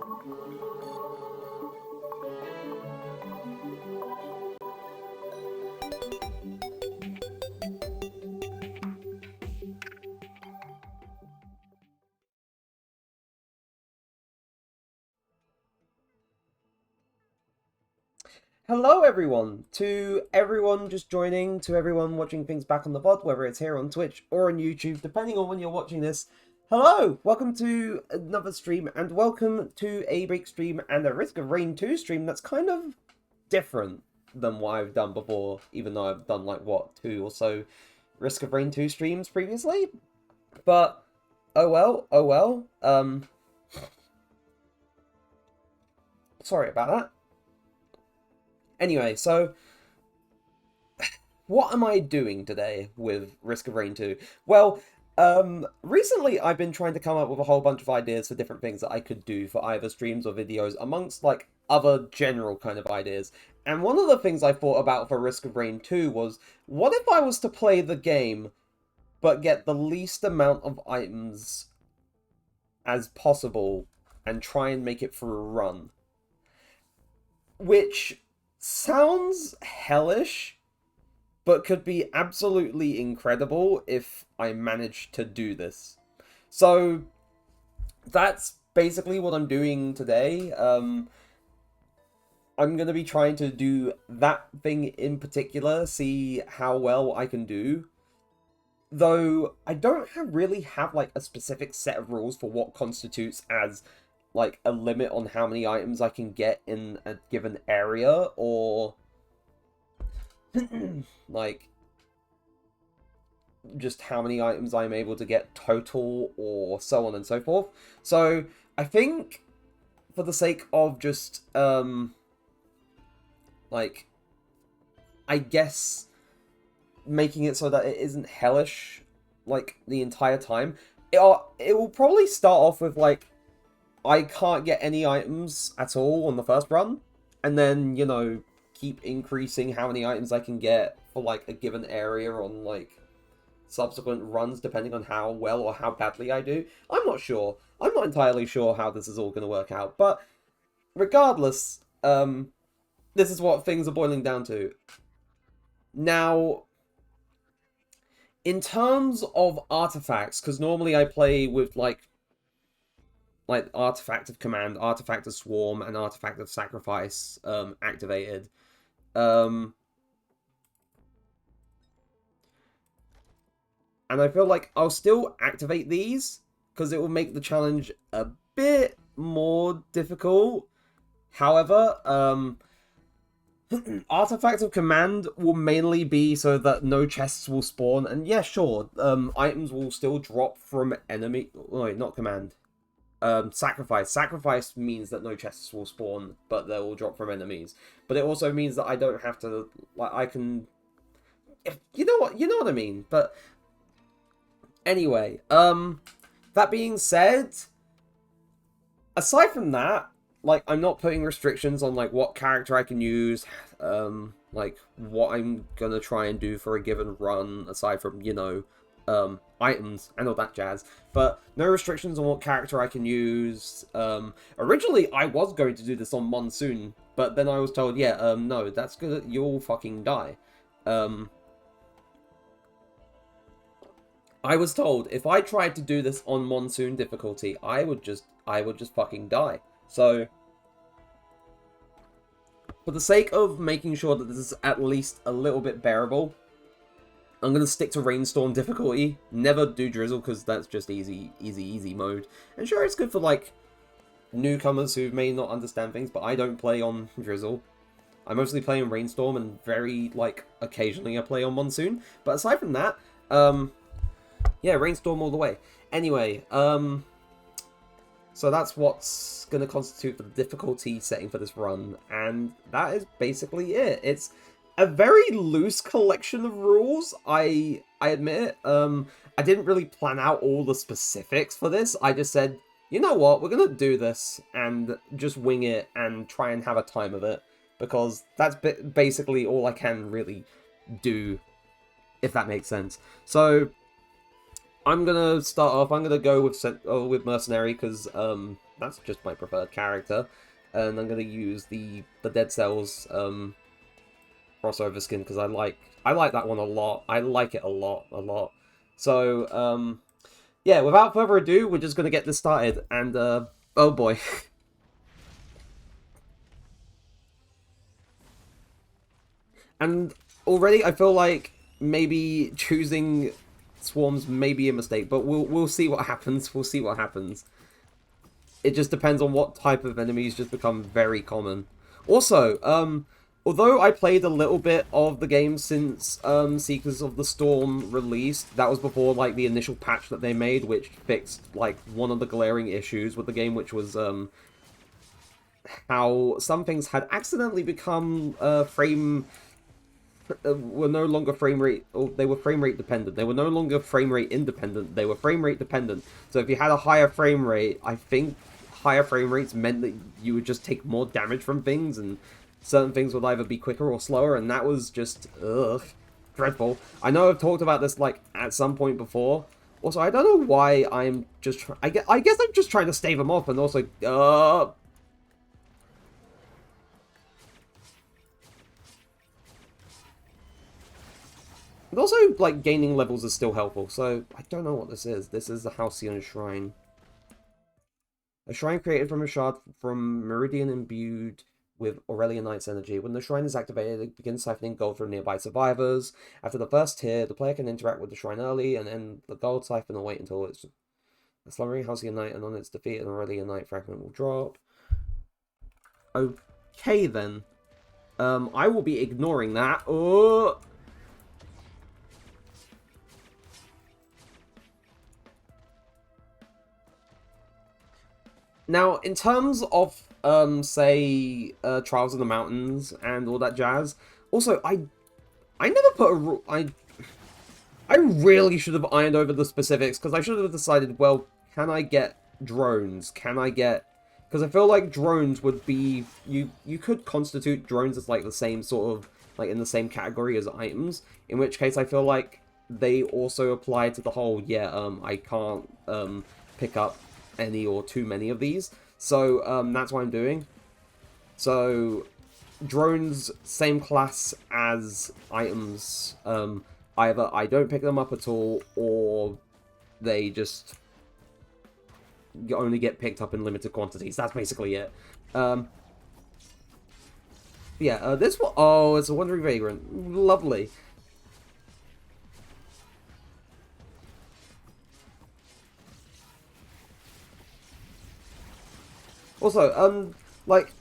Hello, everyone! To everyone just joining, to everyone watching things back on the VOD, whether it's here on Twitch or on YouTube, depending on when you're watching this. Hello! Welcome to another stream, and welcome to a break stream and a Risk of Rain 2 stream that's kind of different than what I've done before, even though I've done, like, what, 2 or so Risk of Rain 2 streams previously? But, oh well, oh well. Sorry about that. Anyway, so what am I doing today with Risk of Rain 2? Well, recently I've been trying to come up with a whole bunch of ideas for different things that I could do for either streams or videos, amongst, like, other general kind of ideas. And one of the things I thought about for Risk of Rain 2 was, what if I was to play the game, but get the least amount of items as possible, and try and make it for a run? Which sounds hellish, but could be absolutely incredible if I managed to do this. So that's basically what I'm doing today. I'm going to be trying to do that thing in particular, see how well I can do. Though I don't really have like a specific set of rules for what constitutes as like a limit on how many items I can get in a given area, or like just how many items I'm able to get total, or so on and so forth. So I think for the sake of just like, I guess making it so that it isn't hellish like the entire time, it will probably start off with like, I can't get any items at all on the first run, and then, you know, keep increasing how many items I can get for like a given area on like subsequent runs, depending on how well or how badly I do. I'm not sure. I'm not entirely sure how this is all going to work out, but regardless, this is what things are boiling down to. Now, in terms of artifacts, because normally I play with like Artifact of Command, Artifact of Swarm, and Artifact of Sacrifice activated. And I feel like I'll still activate these, because it will make the challenge a bit more difficult. However, Artifact of Command will mainly be so that no chests will spawn, and yeah, sure, items will still drop from enemy... Wait, not Command. Sacrifice. Sacrifice means that no chests will spawn, but they will drop from enemies. But it also means that I don't have to, like, I can... You know what I mean. But anyway, that being said, aside from that, like, I'm not putting restrictions on, like, what character I can use, like, what I'm gonna try and do for a given run, aside from, you know, items and all that jazz, but no restrictions on what character I can use. Originally, I was going to do this on Monsoon, but then I was told, yeah, no, that's gonna, you'll fucking die. I was told if I tried to do this on Monsoon difficulty, I would just fucking die. So, for the sake of making sure that this is at least a little bit bearable, I'm going to stick to Rainstorm difficulty. Never do Drizzle, because that's just easy mode. And sure, it's good for, like, newcomers who may not understand things, but I don't play on Drizzle. I mostly play on Rainstorm, and very, like, occasionally I play on Monsoon. But aside from that, yeah, Rainstorm all the way. Anyway, so that's what's going to constitute the difficulty setting for this run, and that is basically it. It's a very loose collection of rules, I admit. I didn't really plan out all the specifics for this. I just said, you know what, we're gonna do this, and just wing it, and try and have a time of it. Because that's basically all I can really do, if that makes sense. So, I'm gonna start off, I'm gonna go with Mercenary, because, that's just my preferred character. And I'm gonna use the Dead Cells crossover skin because I like that one a lot. I like it a lot. So yeah, without further ado, we're just gonna get this started. And oh boy. And already I feel like maybe choosing swarms may be a mistake, but we'll see what happens. We'll see what happens. It just depends on what type of enemies just become very common. Also, although I played a little bit of the game since Seekers of the Storm released, that was before like the initial patch that they made, which fixed like one of the glaring issues with the game, which was how some things had accidentally become were no longer frame rate, or they were frame rate dependent. They were no longer frame rate independent. They were frame rate dependent. So if you had a higher frame rate, I think higher frame rates meant that you would just take more damage from things, and certain things would either be quicker or slower, and that was just dreadful. I know I've talked about this like at some point before. Also, I don't know why I'm just I guess I'm just trying to stave them off, and also and also, like, gaining levels is still helpful, so I don't know what this is. This is the Halcyon Shrine. A shrine created from a shard from Meridian imbued with Aurelian Knight's energy. When the shrine is activated, it begins siphoning gold from nearby survivors. After the first tier, the player can interact with the shrine early and end the gold siphon or wait until it's a slumbering Halcyon Knight, and on its defeat, an Aurelian Knight fragment will drop. Okay, then. I will be ignoring that. Oh! Now, in terms of, say, Trials in the Mountains and all that jazz, also, I never put a I really should have ironed over the specifics, because I should have decided, well, can I get drones? Can I get... Because I feel like drones would be... You could constitute drones as, like, the same sort of... Like, in the same category as items, in which case I feel like they also apply to the whole, yeah, I can't, pick up any or too many of these. So, that's what I'm doing. So, drones, same class as items. Either I don't pick them up at all, or they just only get picked up in limited quantities. That's basically it. Yeah, this one... Oh, it's a Wandering Vagrant. Lovely. Also, like,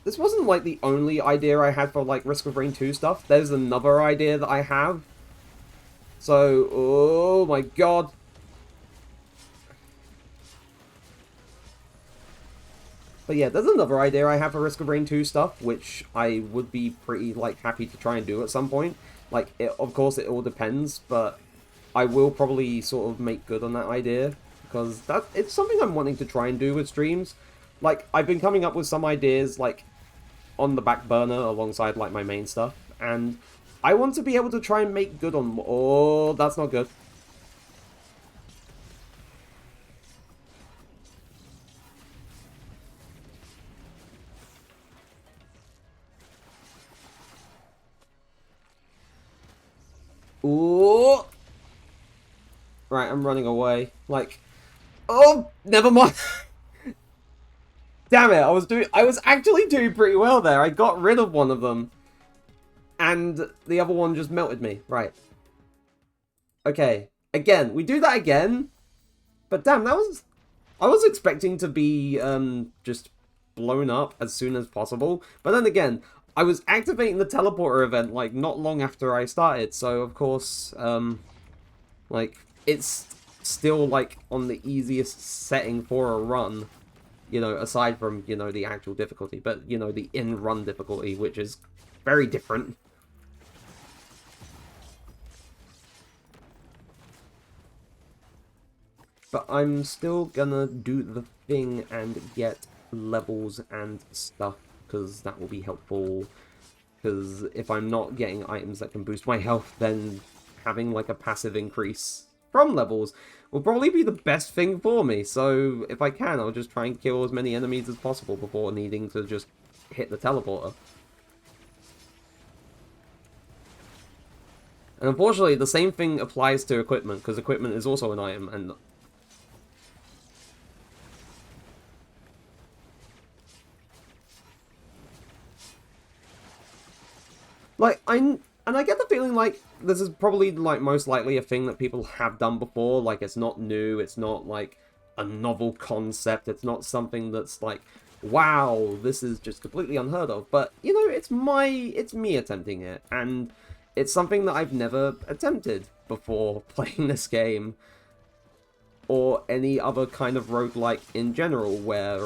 this wasn't, like, the only idea I had for, like, Risk of Rain 2 stuff. There's another idea that I have. So, oh my god. But yeah, there's another idea I have for Risk of Rain 2 stuff, which I would be pretty, like, happy to try and do at some point. Like, of course, it all depends, but I will probably sort of make good on that idea, because it's something I'm wanting to try and do with streams. Like, I've been coming up with some ideas, like, on the back burner alongside, like, my main stuff, and I want to be able to try and make good on... Oh, that's not good. Ooh! Right, I'm running away. Like... Oh, never mind! Damn it, I was actually doing pretty well there. I got rid of one of them. And the other one just melted me. Right. Okay. Again, we do that again. But damn, that was... I was expecting to be, just blown up as soon as possible. But then again, I was activating the teleporter event, like, not long after I started. So, of course, like, it's still, like, on the easiest setting for a run. You know, aside from, you know, the actual difficulty. But, you know, the in-run difficulty, which is very different. But I'm still gonna do the thing and get levels and stuff, because that will be helpful. Because if I'm not getting items that can boost my health, then having, like, a passive increase Crom levels will probably be the best thing for me. So if I can, I'll just try and kill as many enemies as possible before needing to just hit the teleporter. And unfortunately, the same thing applies to equipment, because equipment is also an item, and... Like, and I get the feeling like this is probably, like, most likely a thing that people have done before. Like, it's not new, it's not, like, a novel concept, it's not something that's, like, wow, this is just completely unheard of. But, you know, it's me attempting it, and it's something that I've never attempted before playing this game. Or any other kind of roguelike in general, where,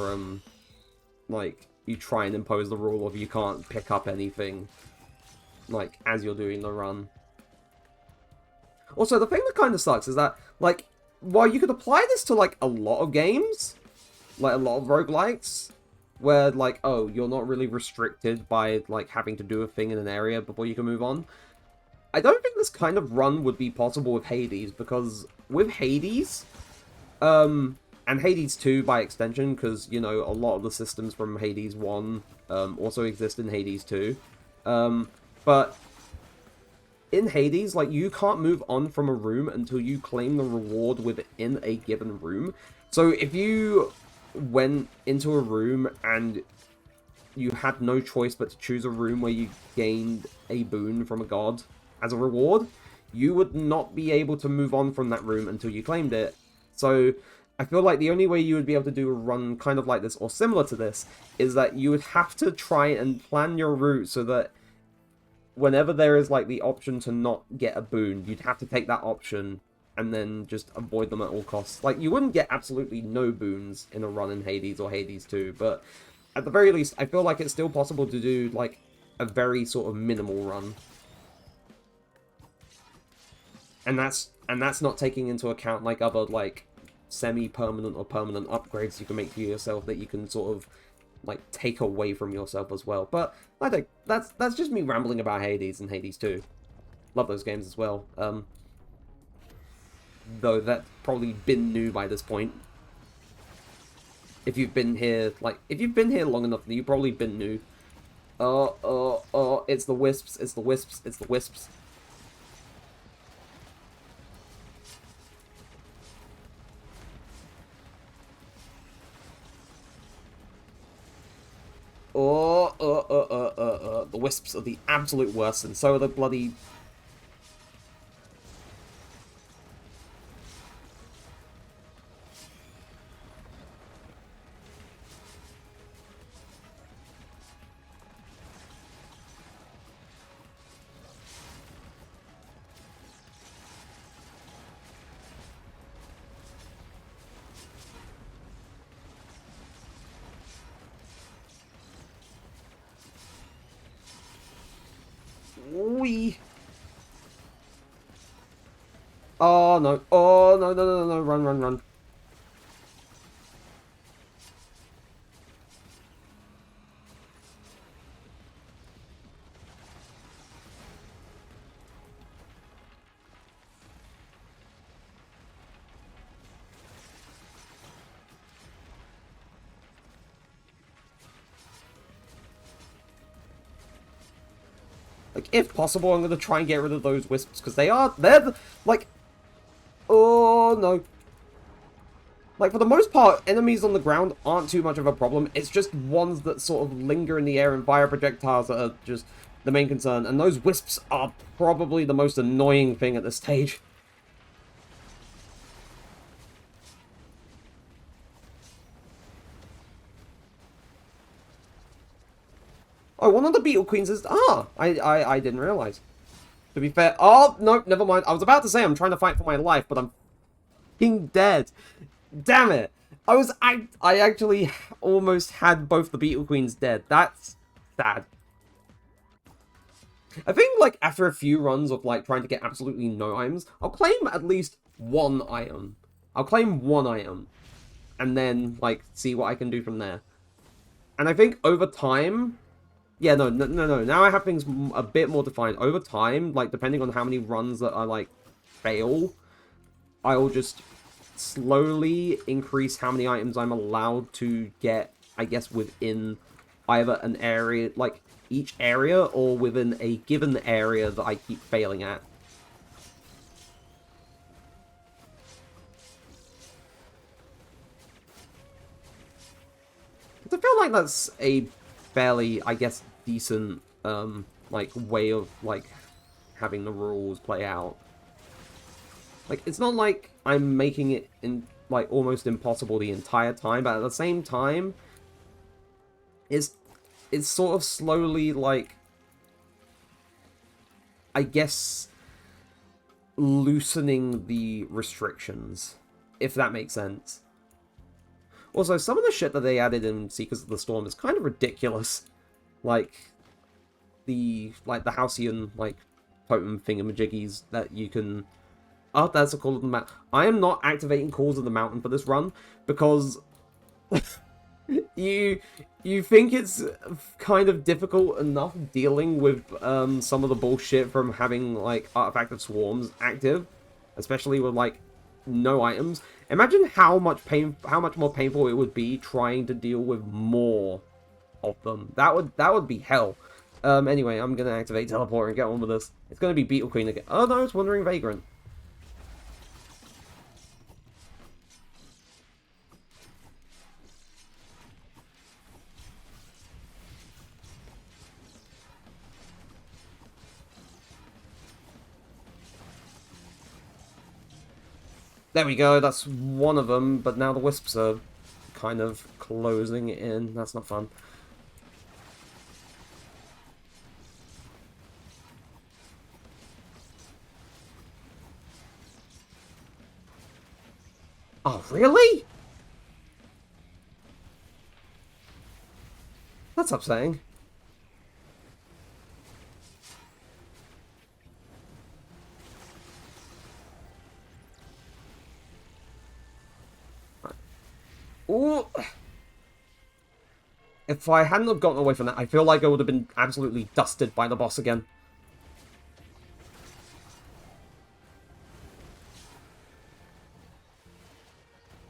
like, you try and impose the rule of you can't pick up anything, like, as you're doing the run. Also, the thing that kind of sucks is that, like, while you could apply this to, like, a lot of games, like, a lot of roguelikes, where, like, oh, you're not really restricted by, like, having to do a thing in an area before you can move on. I don't think this kind of run would be possible with Hades, because with Hades, and Hades 2 by extension, because, you know, a lot of the systems from Hades 1 also exist in Hades 2, but in Hades, like, you can't move on from a room until you claim the reward within a given room. So if you went into a room and you had no choice but to choose a room where you gained a boon from a god as a reward, you would not be able to move on from that room until you claimed it. So I feel like the only way you would be able to do a run kind of like this, or similar to this, is that you would have to try and plan your route so that whenever there is, like, the option to not get a boon, you'd have to take that option and then just avoid them at all costs. Like, you wouldn't get absolutely no boons in a run in Hades or Hades 2, but at the very least, I feel like it's still possible to do, like, a very sort of minimal run. And that's not taking into account, like, other, like, semi-permanent or permanent upgrades you can make to yourself that you can sort of, like, take away from yourself as well. But I think that's just me rambling about Hades and Hades 2. Love those games as well. Though that's probably been new by this point. If you've been here, like, if you've been here long enough, you've probably been new. It's the wisps, it's the wisps, it's the wisps. The wisps are the absolute worst, and so are the bloody... Wee. Oh no. Oh no, no, no, no, run, run, run. Like, if possible, I'm gonna try and get rid of those wisps, because they're, like, oh, no. Like, for the most part, enemies on the ground aren't too much of a problem. It's just ones that sort of linger in the air and fire projectiles that are just the main concern. And those wisps are probably the most annoying thing at this stage. Oh, one of the Beetle Queens is... Ah! I didn't realize. To be fair... Oh, no, never mind. I was about to say I'm trying to fight for my life, but I'm f***ing dead. Damn it. I actually almost had both the Beetle Queens dead. That's sad. I think, like, after a few runs of, like, trying to get absolutely no items, I'll claim at least one item. I'll claim one item. And then, like, see what I can do from there. And I think over time... Yeah, no. Now I have things a bit more defined. Over time, like, depending on how many runs that I, like, fail, I'll just slowly increase how many items I'm allowed to get, I guess, within either an area, like each area, or within a given area that I keep failing at. I feel like that's a fairly, I guess, decent, like, way of, like, having the rules play out. Like, it's not like I'm making it, like, almost impossible the entire time, but at the same time, it's sort of slowly, like, I guess, loosening the restrictions, if that makes sense. Also, some of the shit that they added in Seekers of the Storm is kind of ridiculous. Like, the Halcyon, like, totem thingamajiggies that you can... Oh, that's a Call of the Mountain. I am not activating Calls of the Mountain for this run, because... you think it's kind of difficult enough dealing with some of the bullshit from having, like, Artifacted Swarms active, especially with, like, no items. Imagine how much more painful it would be trying to deal with more of them. That would be hell. Anyway, I'm gonna activate Teleport and get on with this. It's gonna be Beetle Queen again. Oh no, it's Wandering Vagrant. There we go, that's one of them, but now the Wisps are kind of closing it in. That's not fun. Oh, really? That's upsetting. Ooh. If I hadn't have gotten away from that, I feel like I would have been absolutely dusted by the boss again.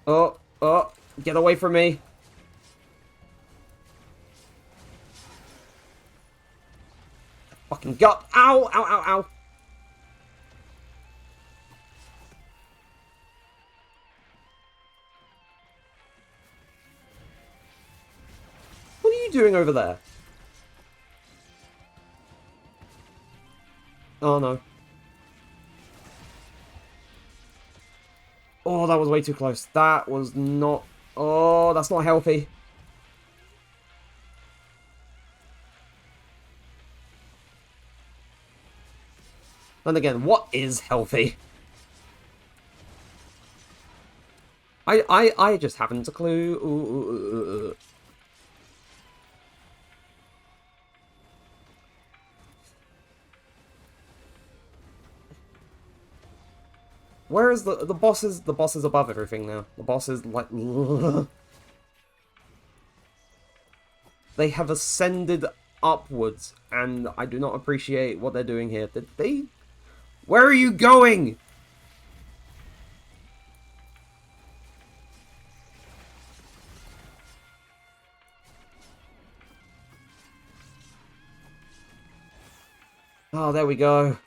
Oh, get away from me. Fucking gut. Ow, ow, ow, ow. What are you doing over there? Oh, no. Oh, that was way too close. That was not... Oh, that's not healthy. And again, what is healthy? I just haven't a clue. Ooh. Where is the boss is above everything now. The boss is like they have ascended upwards, and I do not appreciate what they're doing here. Did they? Where are you going? Oh, there we go.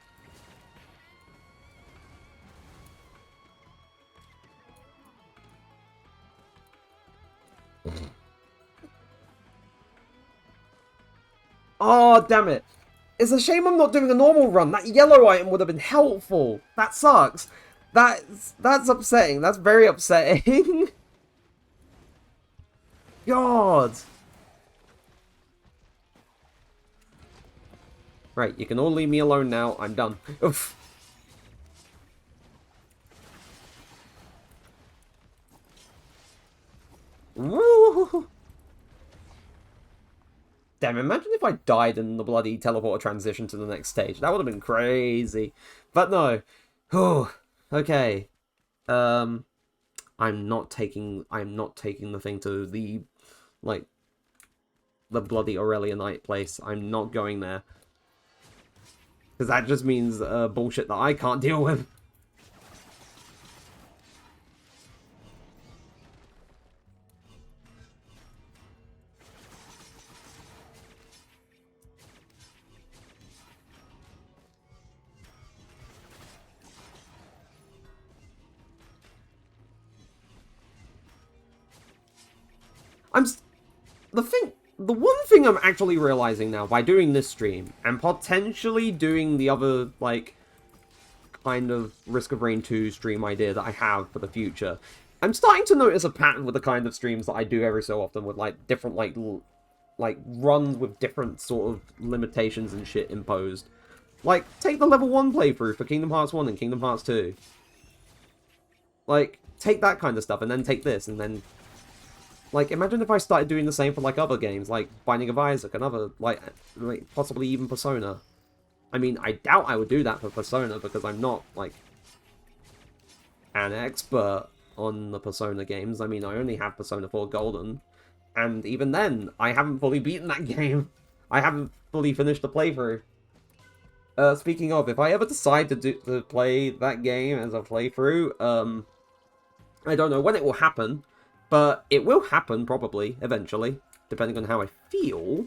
Oh, damn it. It's a shame I'm not doing a normal run. That yellow item would have been helpful. That sucks. That's upsetting. That's very upsetting. God. Right, you can all leave me alone now. I'm done. Oof. Woo! Damn, imagine if I died in the bloody teleporter transition to the next stage. That would have been crazy. But no. Whew. Okay. I'm not taking the thing to the, like, the bloody Aurelionite place. I'm not going there. Because that just means bullshit that I can't deal with. I'm the one thing I'm actually realizing now by doing this stream and potentially doing the other like kind of Risk of Rain 2 stream idea that I have for the future, I'm starting to notice a pattern with the kind of streams that I do every so often with like different like runs with different sort of limitations and shit imposed. Like, take the level 1 playthrough for Kingdom Hearts 1 and Kingdom Hearts 2. Like, take that kind of stuff, and then take this, and then... Like, imagine if I started doing the same for, like, other games, like Binding of Isaac and other, like possibly even Persona. I mean, I doubt I would do that for Persona, because I'm not, like, an expert on the Persona games. I mean, I only have Persona 4 Golden, and even then, I haven't fully beaten that game. I haven't fully finished the playthrough. Speaking of, if I ever decide to play that game as a playthrough, I don't know when it will happen, but it will happen probably eventually, depending on how I feel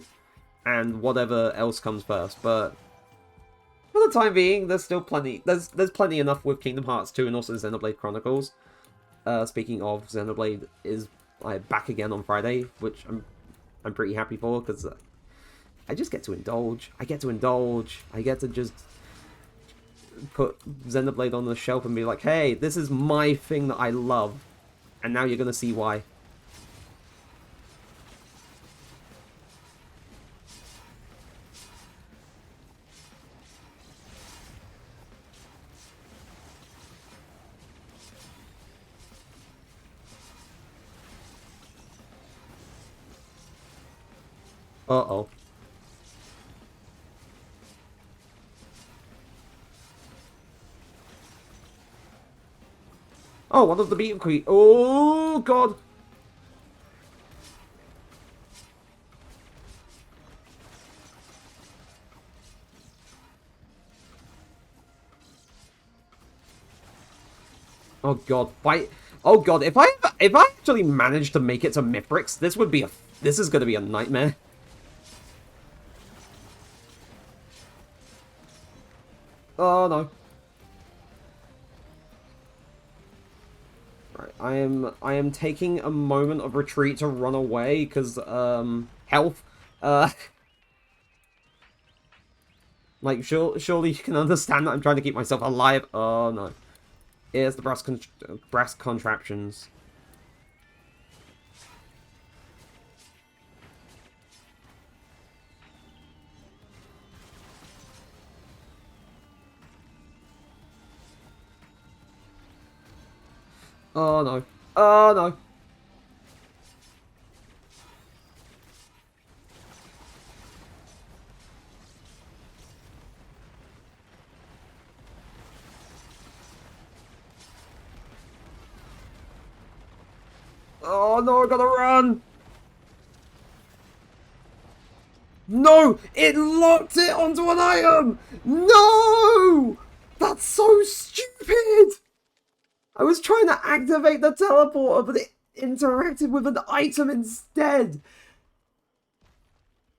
and whatever else comes first. But for the time being, there's still plenty. There's plenty enough with Kingdom Hearts 2 and also Xenoblade Chronicles. Speaking of, Xenoblade is back again on Friday, which I'm pretty happy for because I just get to indulge. I get to just put Xenoblade on the shelf and be like, hey, this is my thing that I love. And now you're gonna see why. Uh-oh. Oh, one of the beaten queen. Oh, God. Oh, God. Fight. Oh, God. If I actually managed to make it to Mithrix, this is gonna be a nightmare. Oh, no. Right, I am taking a moment of retreat to run away, because, health. Like, surely you can understand that I'm trying to keep myself alive. Oh, no. Here's the brass contraptions. Oh, no. Oh, no. Oh, no, I gotta run! No! It locked it onto an item! No! That's so stupid! I was trying to activate the teleporter, but it interacted with an item instead!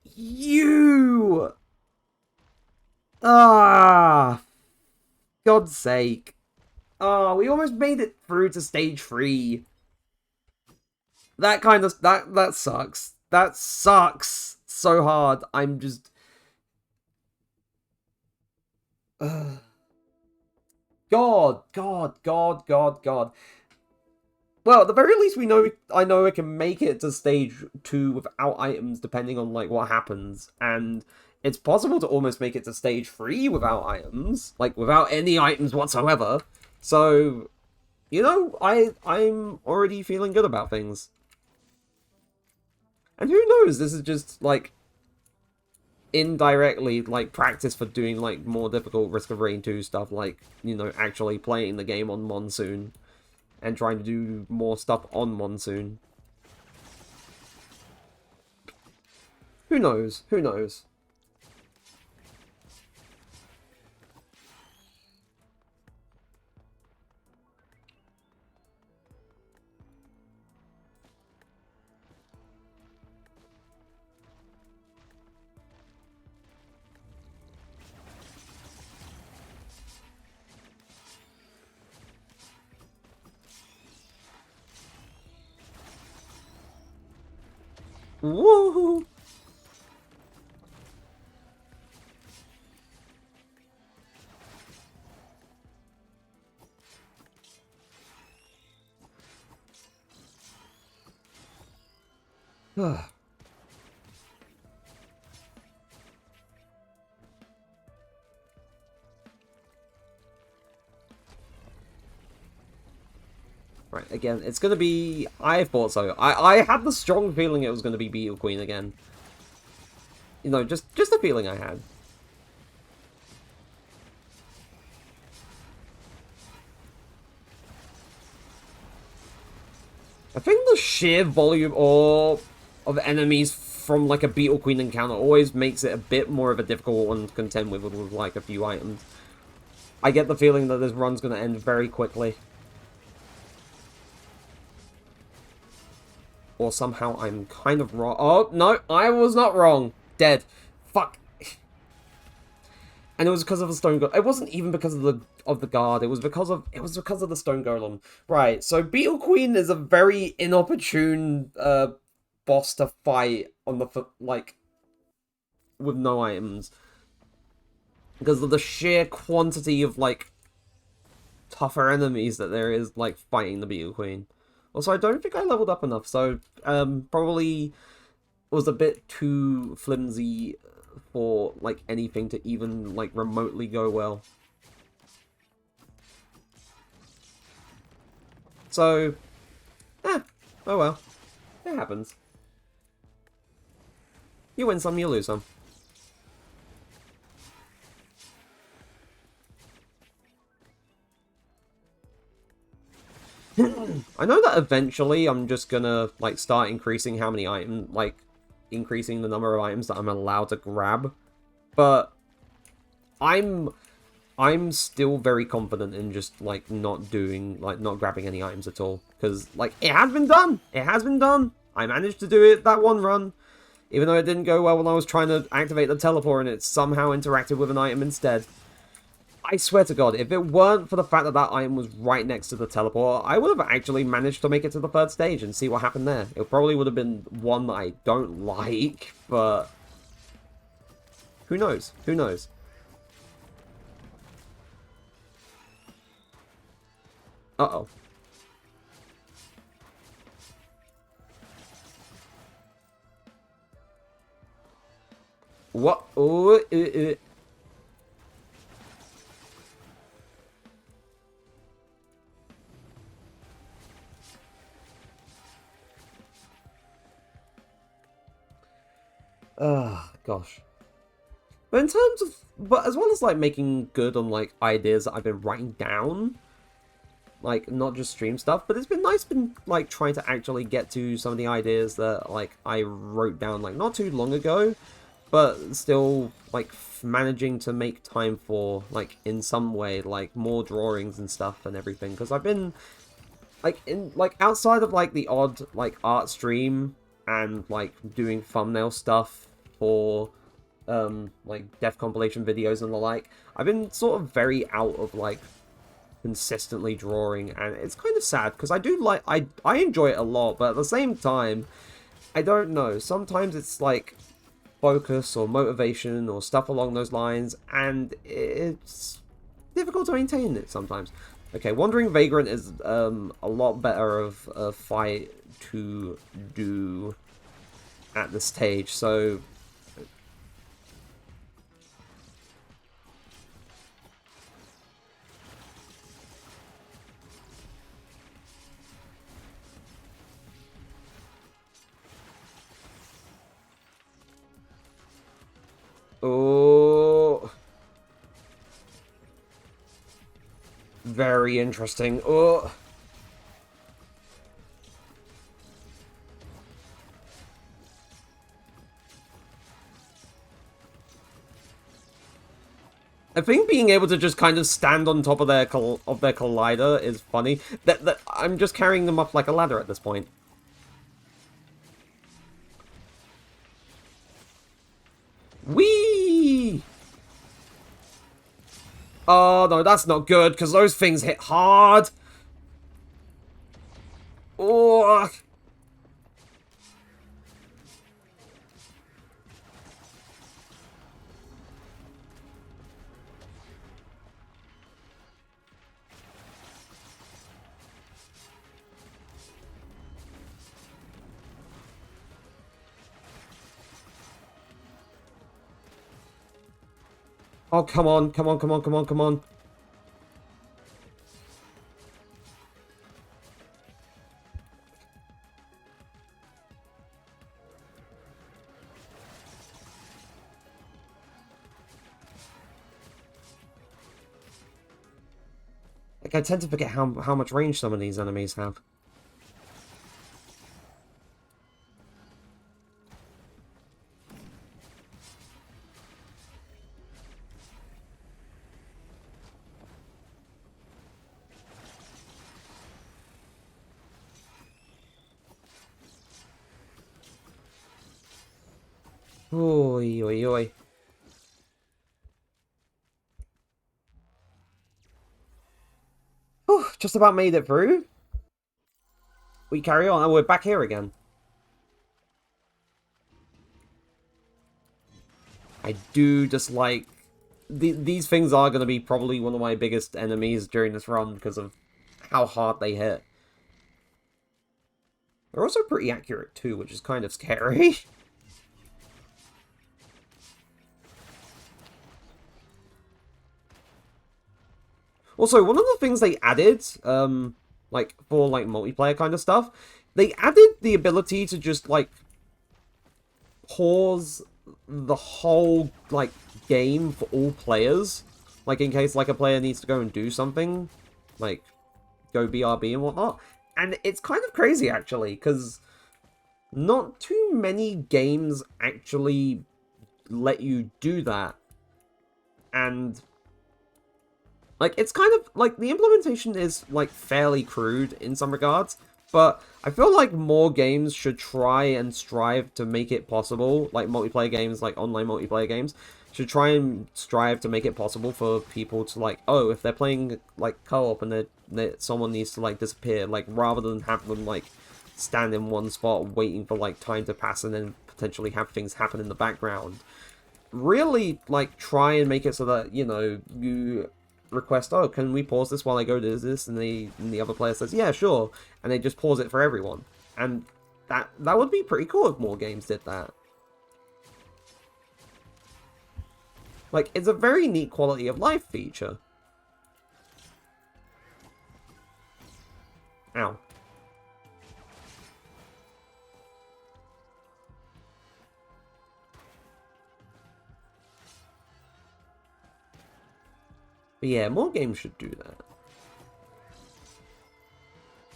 You! Ah! God's sake. Oh, we almost made it through to stage 3. That kind of... That sucks. That sucks so hard. I'm just... God. Well, at the very least, I know I can make it to stage 2 without items, depending on, like, what happens. And it's possible to almost make it to stage 3 without items. Like, without any items whatsoever. So, you know, I'm already feeling good about things. And who knows, this is just, like, indirectly, like, practice for doing, like, more difficult Risk of Rain 2 stuff, like, you know, actually playing the game on Monsoon. And trying to do more stuff on Monsoon. Who knows? Who knows? Woohoo! Right, again, it's gonna be... I thought so. I had the strong feeling it was gonna be Beetle Queen again. You know, just a feeling I had. I think the sheer volume of enemies from, like, a Beetle Queen encounter always makes it a bit more of a difficult one to contend with like, a few items. I get the feeling that this run's gonna end very quickly. Or somehow I'm kind of wrong. Oh, no, I was not wrong. Dead. Fuck. And it was because of the stone golem. It wasn't even because of the guard. It was because of the stone golem. Right. So Beetle Queen is a very inopportune boss to fight on the like with no items because of the sheer quantity of like tougher enemies that there is like fighting the Beetle Queen. Also, I don't think I leveled up enough, so probably was a bit too flimsy for like anything to even like remotely go well. So, oh well, it happens. You win some, you lose some. I know that eventually I'm just gonna like start increasing how many items, like increasing the number of items that I'm allowed to grab, but I'm still very confident in just like not grabbing any items at all, because like it has been done. It has been done. I managed to do it that one run, even though it didn't go well when I was trying to activate the teleport and it somehow interacted with an item instead. I swear to God, if it weren't for the fact that that item was right next to the teleport, I would have actually managed to make it to the third stage and see what happened there. It probably would have been one that I don't like, but who knows? Who knows? Uh-oh. What? Oh, gosh. But in terms of, but as well as like making good on like ideas that I've been writing down, like not just stream stuff, but it's been nice been like trying to actually get to some of the ideas that like I wrote down like not too long ago, but still like managing to make time for like in some way like more drawings and stuff and everything, because I've been like in like outside of like the odd like art stream and like doing thumbnail stuff for like death compilation videos and the like, I've been sort of very out of like consistently drawing, and it's kind of sad because I do like I enjoy it a lot, but at the same time I don't know, sometimes it's like focus or motivation or stuff along those lines, and it's difficult to maintain it sometimes. Okay, Wandering Vagrant is a lot better of a fight to do at this stage, so oh, very interesting. Oh, I think being able to just kind of stand on top of their collider is funny. That I'm just carrying them up like a ladder at this point. Whee! Oh, no, that's not good, because those things hit hard. Oh. Oh, come on, come on, come on, come on, come on. Like, I tend to forget how much range some of these enemies have. Oi, oi, oi. Whew, just about made it through. We carry on, and we're back here again. I do just like... these things are going to be probably one of my biggest enemies during this run because of how hard they hit. They're also pretty accurate too, which is kind of scary. Also, one of the things they added, like, for, like, multiplayer kind of stuff, they added the ability to just, like, pause the whole, like, game for all players. Like, in case, like, a player needs to go and do something, like, go BRB and whatnot. And it's kind of crazy, actually, because not too many games actually let you do that. And... like, it's kind of, like, the implementation is, like, fairly crude in some regards, but I feel like more games should try and strive to make it possible, like, multiplayer games, like, online multiplayer games, should try and strive to make it possible for people to, like, oh, if they're playing, like, co-op and someone needs to, like, disappear, like, rather than have them, like, stand in one spot waiting for, like, time to pass and then potentially have things happen in the background. Really, like, try and make it so that, you know, you request, oh, can we pause this while I go to this? And the other player says, yeah, sure. And they just pause it for everyone. And that would be pretty cool if more games did that. Like, it's a very neat quality of life feature. Ow. But yeah, more games should do that.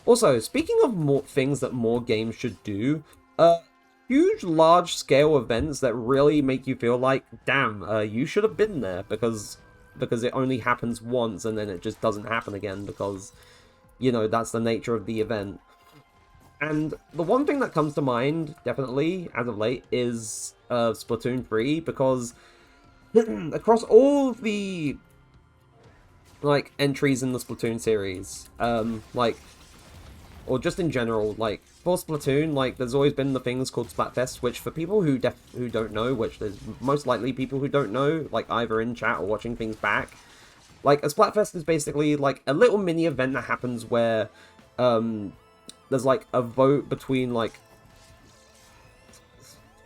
Also, speaking of more things that more games should do, huge, large-scale events that really make you feel like, damn, you should have been there, because it only happens once and then it just doesn't happen again because, you know, that's the nature of the event. And the one thing that comes to mind, definitely, as of late, is Splatoon 3, because across all the, like, entries in the Splatoon series, like, or just in general, like, for Splatoon, like, there's always been the things called Splatfest, which for people who don't know, which there's most likely people who don't know, like, either in chat or watching things back, like, a Splatfest is basically, like, a little mini event that happens where, there's, like, a vote between, like,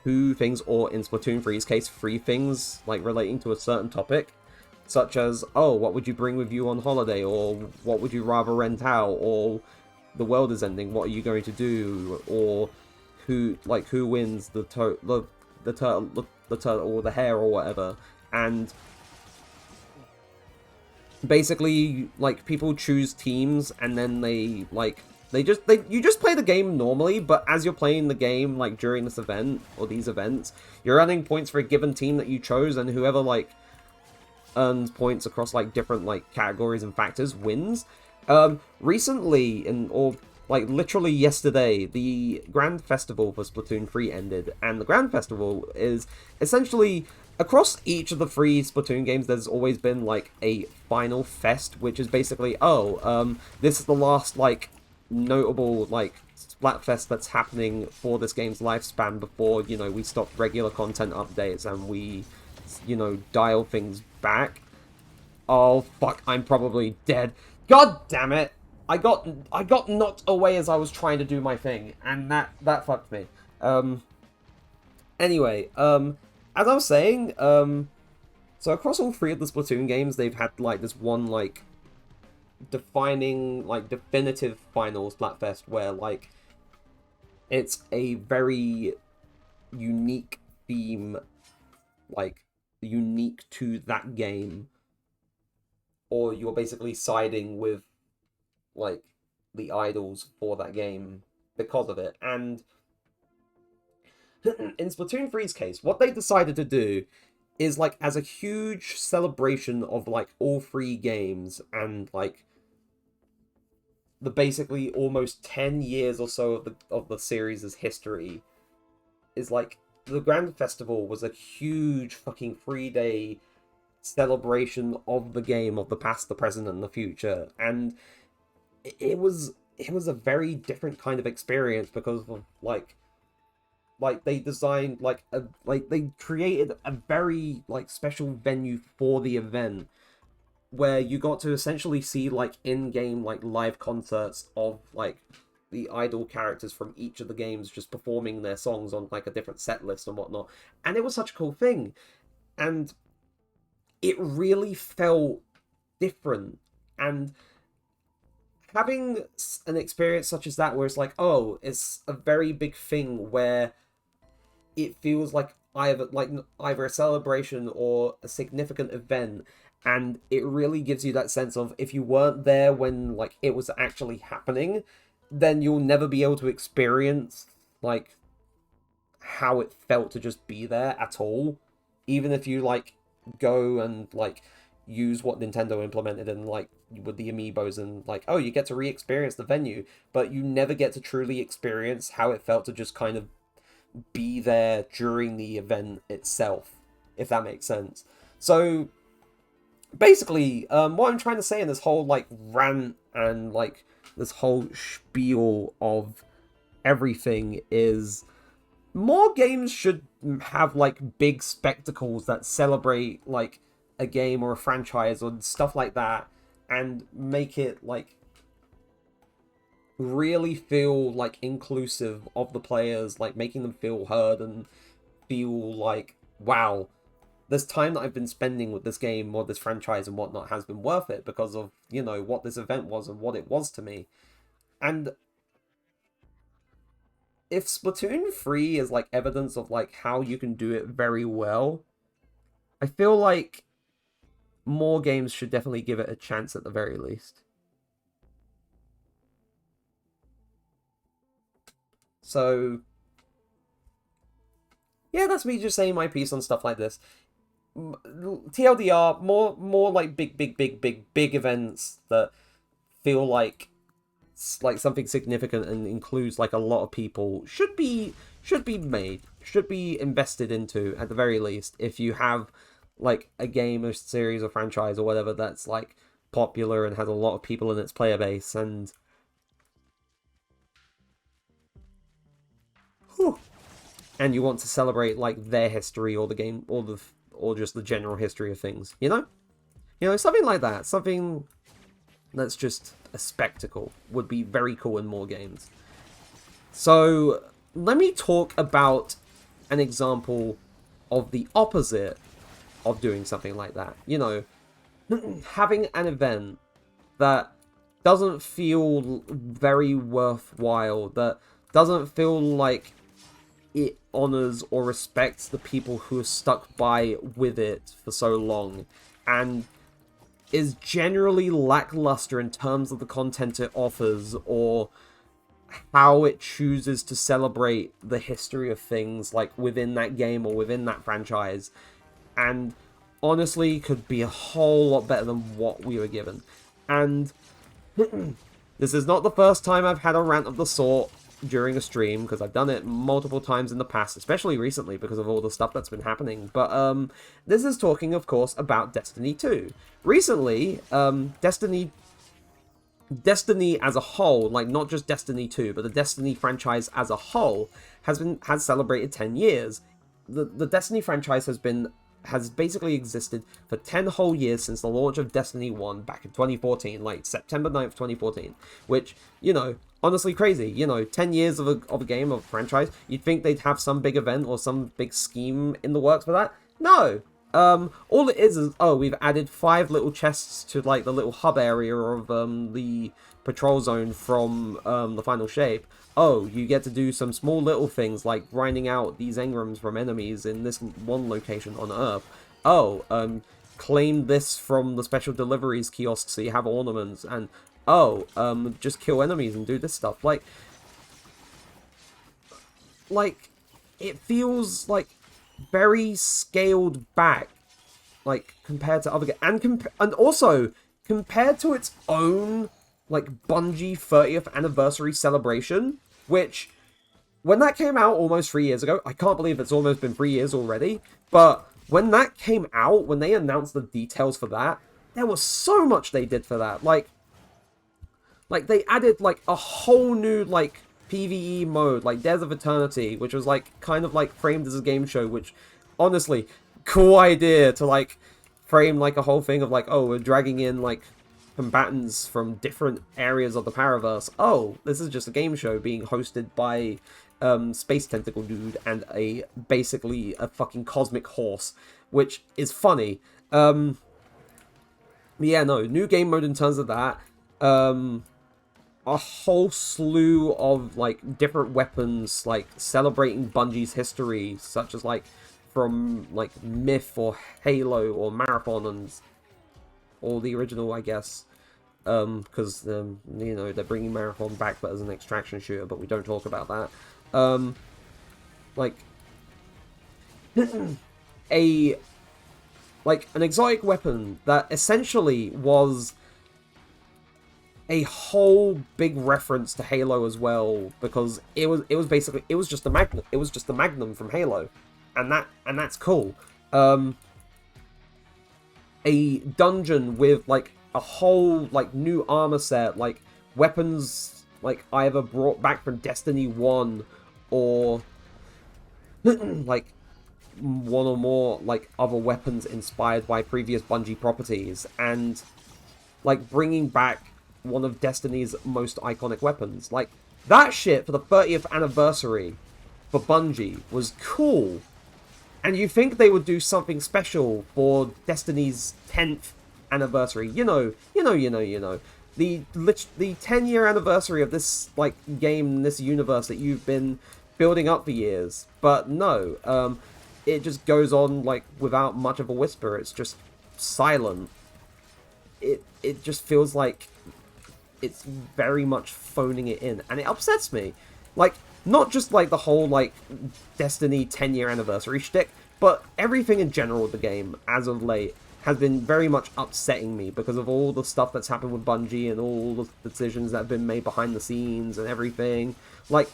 two things, or in Splatoon 3's case, three things, like, relating to a certain topic, such as, oh, what would you bring with you on holiday, or what would you rather rent out, or the world is ending, what are you going to do, or who wins the turtle or the hare or whatever. And basically, like, people choose teams and then you just play the game normally, but as you're playing the game, like, during this event or these events, you're earning points for a given team that you chose, and whoever, like, earns points across, like, different, like, categories and factors wins. Recently, like, literally yesterday, the Grand Festival for Splatoon 3 ended, and the Grand Festival is essentially, across each of the three Splatoon games, there's always been, like, a final fest, which is basically, oh, this is the last, like, notable, like, Splatfest that's happening for this game's lifespan before, you know, we stop regular content updates and we, you know, dial things back. Oh, fuck, I'm probably dead. God damn it! I got knocked away as I was trying to do my thing, and that fucked me. Anyway, as I was saying, So across all three of the Splatoon games, they've had like this one like defining, like definitive finals Splatfest where like it's a very unique theme, like unique to that game, or you're basically siding with like the idols for that game because of it. And in Splatoon 3's case, what they decided to do is like as a huge celebration of like all three games and like the basically almost 10 years or so of the series' history, is like the Grand Festival was a huge fucking 3-day celebration of the game, of the past, the present, and the future. And it was a very different kind of experience because of like they designed like they created a very like special venue for the event where you got to essentially see like in-game like live concerts of like the idol characters from each of the games just performing their songs on like a different set list and whatnot. And it was such a cool thing. And it really felt different. And having an experience such as that where it's like, oh, it's a very big thing where it feels like either a celebration or a significant event, and it really gives you that sense of if you weren't there when like it was actually happening, then you'll never be able to experience like how it felt to just be there at all, even if you like go and like use what Nintendo implemented and like with the amiibos and like, oh, you get to re-experience the venue, but you never get to truly experience how it felt to just kind of be there during the event itself, if that makes sense. So basically, what I'm trying to say in this whole like rant and like this whole spiel of everything is more games should have like big spectacles that celebrate like a game or a franchise or stuff like that, and make it like really feel like inclusive of the players, like making them feel heard and feel like, wow, this time that I've been spending with this game or this franchise and whatnot has been worth it because of, you know, what this event was and what it was to me. And if Splatoon 3 is like evidence of like how you can do it very well, I feel like more games should definitely give it a chance at the very least. So yeah, that's me just saying my piece on stuff like this. TLDR, more like big events that feel like something significant and includes like a lot of people should be made, should be invested into at the very least. If you have like a game or series or franchise or whatever that's like popular and has a lot of people in its player base, and whew, and you want to celebrate like their history or the game or just the general history of things, you know, something like that, something that's just a spectacle would be very cool in more games. So let me talk about an example of the opposite of doing something like that. You know, having an event that doesn't feel very worthwhile, that doesn't feel like it honors or respects the people who have stuck by with it for so long, and is generally lackluster in terms of the content it offers or how it chooses to celebrate the history of things like within that game or within that franchise, and honestly could be a whole lot better than what we were given. And this is not the first time I've had a rant of the sort during a stream, because I've done it multiple times in the past, especially recently because of all the stuff that's been happening. But this is talking, of course, about Destiny 2. Recently, Destiny as a whole, like not just Destiny 2, but the Destiny franchise as a whole has celebrated 10 years. The Destiny franchise has basically existed for 10 whole years since the launch of Destiny 1 back in 2014, like September 9th, 2014, which, you know, honestly crazy. You know, 10 years of a game, of a franchise, you'd think they'd have some big event or some big scheme in the works for that. No, All it is, oh, we've added 5 little chests to, like, the little hub area of, the patrol zone from, the final shape. Oh, you get to do some small little things, like grinding out these engrams from enemies in this one location on Earth. Oh, claim this from the special deliveries kiosk so you have ornaments, and, oh, just kill enemies and do this stuff. Like, it feels, like, very scaled back, like, compared to other games, and also compared to its own, like, Bungie 30th anniversary celebration, which, when that came out almost 3 years ago, I can't believe it's almost been 3 years already, but when that came out, when they announced the details for that, there was so much they did for that. Like they added, like, a whole new, like, PvE mode, like Days of Eternity, which was, like, kind of, like, framed as a game show, which, honestly, cool idea to, like, frame, like, a whole thing of, like, oh, we're dragging in, like, combatants from different areas of the Paraverse. Oh, this is just a game show being hosted by, Space Tentacle Dude and basically a fucking cosmic horse, which is funny. Yeah, no, new game mode in terms of that. A whole slew of, like, different weapons, like, celebrating Bungie's history, such as, like, from, like, Myth or Halo or Marathon and or the original, I guess. Because, you know, they're bringing Marathon back, but as an extraction shooter, but we don't talk about that. Like, an exotic weapon that essentially was a whole big reference to Halo as well, because it was basically, it was just the Magnum from Halo, and that's cool. A dungeon with, like, a whole, like, new armor set, like weapons, like, either brought back from Destiny 1 or like one or more, like, other weapons inspired by previous Bungie properties, and, like, bringing back one of Destiny's most iconic weapons. Like, that shit for the 30th anniversary for Bungie was cool. And you think they would do something special for Destiny's 10th anniversary. You know. The 10-year anniversary of this, like, game, this universe that you've been building up for years. But no, it just goes on, like, without much of a whisper. It's just silent. It just feels like it's very much phoning it in, and it upsets me. Like, not just, like, the whole, like, Destiny 10-year anniversary shtick, but everything in general with the game, as of late, has been very much upsetting me because of all the stuff that's happened with Bungie and all the decisions that have been made behind the scenes and everything. Like,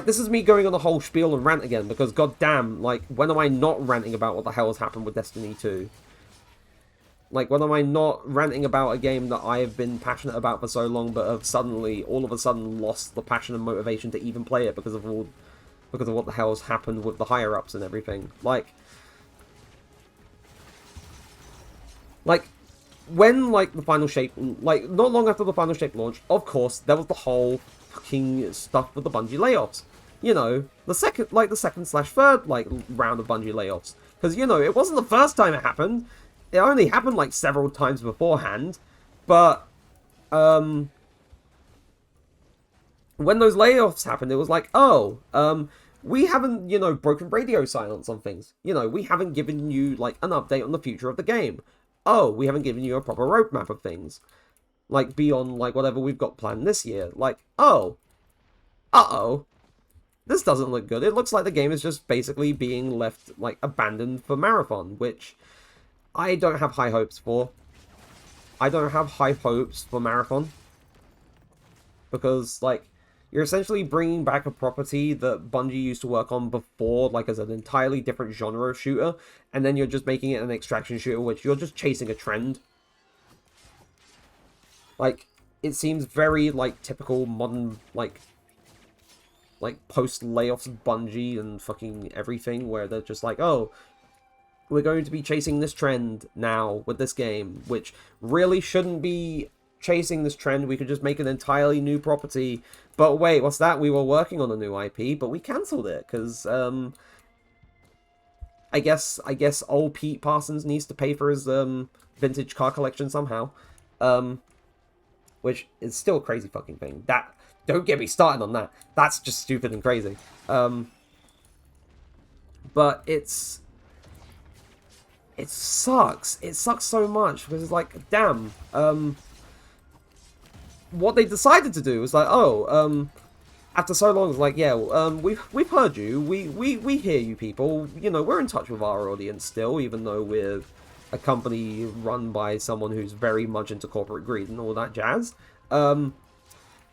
this is me going on the whole spiel and rant again, because goddamn, like, when am I not ranting about what the hell has happened with Destiny 2? Like, when am I not ranting about a game that I have been passionate about for so long, but have suddenly, all of a sudden, lost the passion and motivation to even play it because of what the hell has happened with the higher-ups and everything. Like, when, like, the Final Shape, like, not long after the Final Shape launched, of course, there was the whole fucking stuff with the Bungie layoffs. You know, the second/third, like, round of Bungie layoffs. Because, you know, it wasn't the first time it happened. It only happened, like, several times beforehand. But, when those layoffs happened, it was like, oh, we haven't, you know, broken radio silence on things. You know, we haven't given you, like, an update on the future of the game. Oh, we haven't given you a proper roadmap of things. Like, beyond, like, whatever we've got planned this year. Like, oh. Uh-oh. This doesn't look good. It looks like the game is just basically being left, like, abandoned for Marathon, which I don't have high hopes for. I don't have high hopes for Marathon. Because, like, you're essentially bringing back a property that Bungie used to work on before, like, as an entirely different genre of shooter, and then you're just making it an extraction shooter, which you're just chasing a trend. Like, it seems very, like, typical modern, like post-layoffs Bungie and fucking everything, where they're just like, oh, we're going to be chasing this trend now with this game, which really shouldn't be chasing this trend. We could just make an entirely new property. But wait, what's that? We were working on a new IP, but we cancelled it, because, I guess old Pete Parsons needs to pay for his vintage car collection somehow. Um, which is still a crazy fucking thing. That, don't get me started on that. That's just stupid and crazy. But it sucks. It sucks so much because it's like, damn. What they decided to do was like, oh, after so long, it's like, yeah, we've heard you. We hear you, people. You know, we're in touch with our audience still, even though we're a company run by someone who's very much into corporate greed and all that jazz. Here's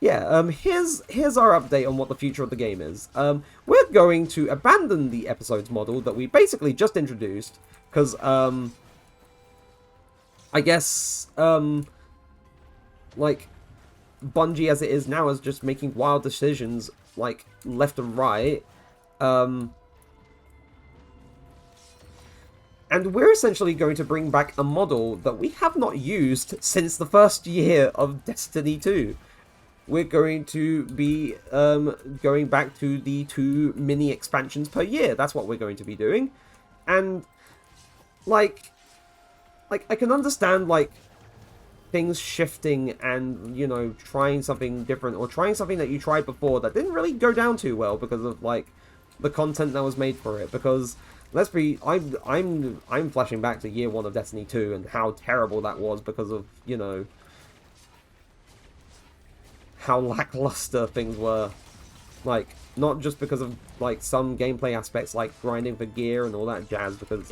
our update on what the future of the game is. We're going to abandon the episodes model that we basically just introduced, because, I guess, like, Bungie as it is now is just making wild decisions, like, left and right. And we're essentially going to bring back a model that we have not used since the first year of Destiny 2. We're going to be going back to the 2 mini expansions per year. That's what we're going to be doing. And, like I can understand, like, things shifting and, you know, trying something different, or trying something that you tried before that didn't really go down too well because of, like, the content that was made for it. Because let's be, I'm flashing back to year 1 of Destiny 2 and how terrible that was because of, you know, how lackluster things were. Like, not just because of, like, some gameplay aspects like grinding for gear and all that jazz, because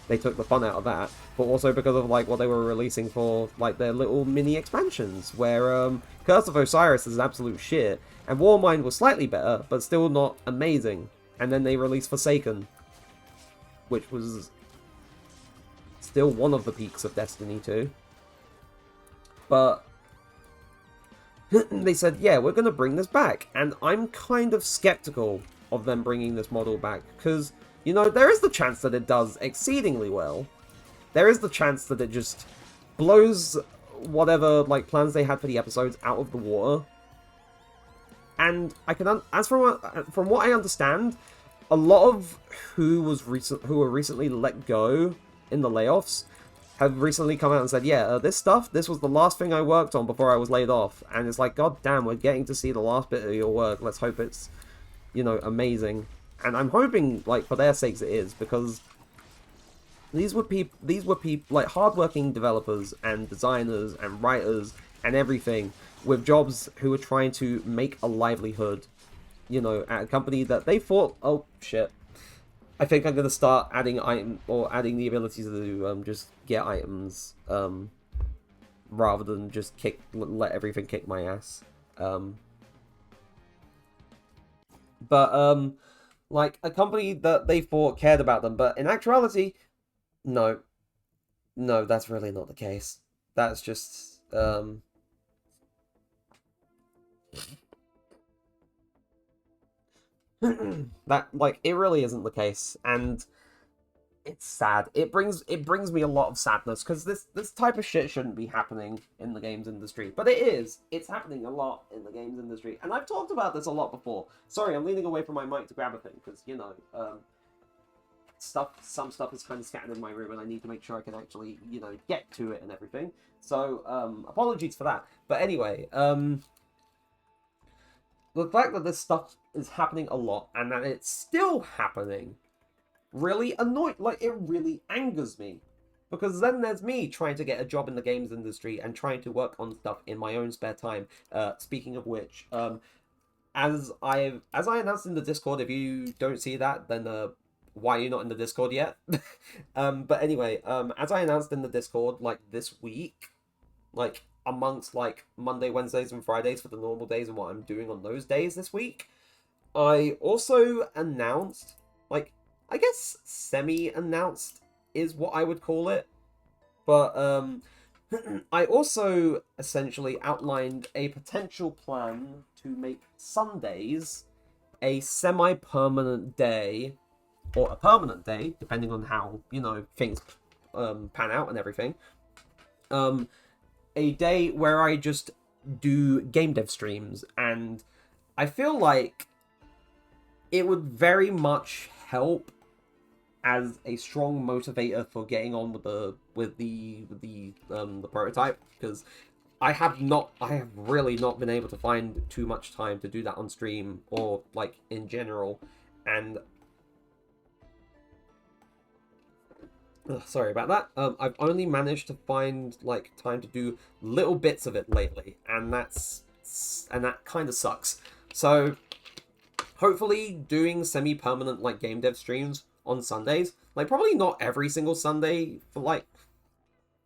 they took the fun out of that, but also because of, like, what they were releasing for, like, their little mini expansions, where Curse of Osiris is absolute shit, and Warmind was slightly better, but still not amazing. And then they released Forsaken, which was still one of the peaks of Destiny 2. But they said, yeah, we're going to bring this back. And I'm kind of skeptical of them bringing this model back, because, you know, there is the chance that it does exceedingly well. There is the chance that it just blows whatever, like, plans they had for the episodes out of the water. And I can, from what I understand, a lot of who were recently let go in the layoffs have recently come out and said, yeah, this was the last thing I worked on before I was laid off. And it's like, god damn, we're getting to see the last bit of your work. Let's hope it's, you know, amazing. And I'm hoping, like, for their sakes it is, because these were people, like, hardworking developers and designers and writers and everything, with jobs who were trying to make a livelihood, you know, at a company that they thought, oh, shit. I think I'm going to start adding adding the ability to just get items, rather than just let everything kick my ass. Like, a company that they thought cared about them, but in actuality, no, that's really not the case. That's just, that, like, it really isn't the case, and it's sad. It brings me a lot of sadness, because this type of shit shouldn't be happening in the games industry, but it is. It's happening a lot in the games industry, and I've talked about this a lot before. Sorry, I'm leaning away from my mic to grab a thing, because, you know, some stuff is kind of scattered in my room, and I need to make sure I can actually, you know, get to it and everything. So, apologies for that. But anyway, the fact that this stuff is happening a lot, and that it's still happening, really it really angers me. Because then there's me trying to get a job in the games industry and trying to work on stuff in my own spare time. Speaking of which, as I announced in the Discord, if you don't see that, then why are you not in the Discord yet? But anyway, as I announced in the Discord, like, this week, like, amongst, like, Monday, Wednesdays, and Fridays for the normal days and what I'm doing on those days this week, I also announced, like, I guess semi-announced is what I would call it, but I also essentially outlined a potential plan to make Sundays a semi-permanent day, or a permanent day, depending on how, you know, things pan out and everything. A day where I just do game dev streams, and I feel like it would very much help as a strong motivator for getting on with the prototype, because I have really not been able to find too much time to do that on stream or like in general, and sorry about that. I've only managed to find like time to do little bits of it lately, and that kind of sucks. So hopefully doing semi-permanent like game dev streams on Sundays, like probably not every single Sunday for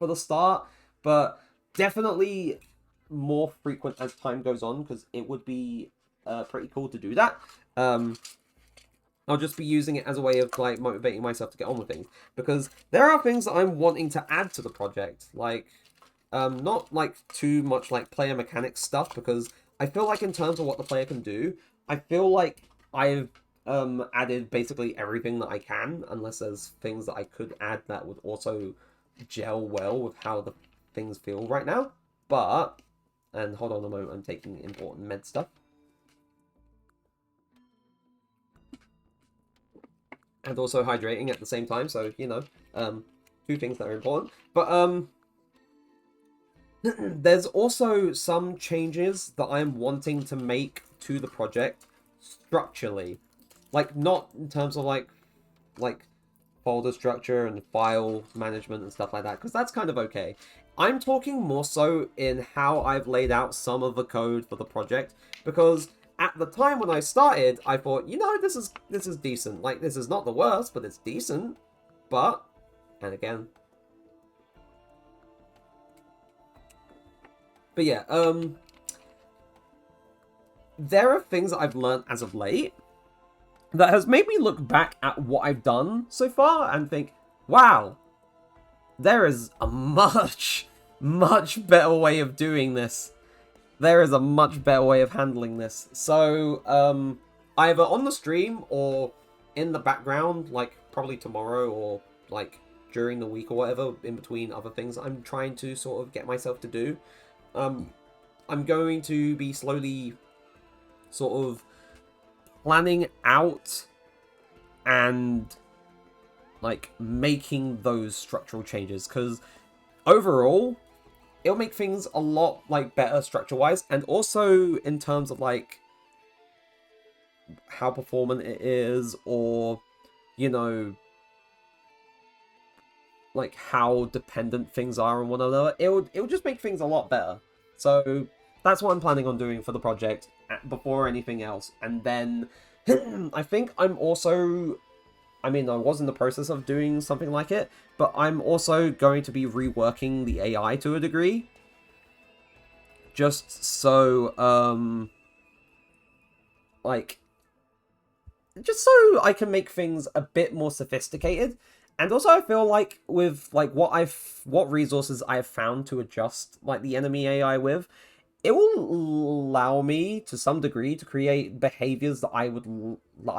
the start, but definitely more frequent as time goes on, because it would be pretty cool to do that. I'll just be using it as a way of like motivating myself to get on with things, because there are things that I'm wanting to add to the project, like not like too much like player mechanics stuff, because I feel like in terms of what the player can do, I feel like I've added basically everything that I can, unless there's things that I could add that would also gel well with how the things feel right now. But, and hold on a moment, I'm taking important med stuff. And also hydrating at the same time, so, you know, two things that are important. But, there's also some changes that I'm wanting to make to the project structurally. Like, not in terms of, like folder structure and file management and stuff like that, because that's kind of okay. I'm talking more so in how I've laid out some of the code for the project, because at the time when I started, I thought, you know, this is decent. Like, this is not the worst, but it's decent. But, and again. But yeah, there are things that I've learned as of late that has made me look back at what I've done so far and think, wow, there is a much, much better way of doing this. There is a much better way of handling this. So, either on the stream or in the background, like probably tomorrow or like during the week or whatever, in between other things I'm trying to sort of get myself to do, I'm going to be slowly sort of planning out and like making those structural changes, because overall it'll make things a lot like better structure wise, and also in terms of like how performant it is, or you know, like how dependent things are on one another. It'll just make things a lot better. So that's what I'm planning on doing for the project before anything else. And then I think I'm also, I mean, I was in the process of doing something like it, but I'm also going to be reworking the AI to a degree. Just so, like, just so I can make things a bit more sophisticated. And also I feel like with, like, what resources I've found to adjust, like, the enemy AI with, it will allow me, to some degree, to create behaviors that I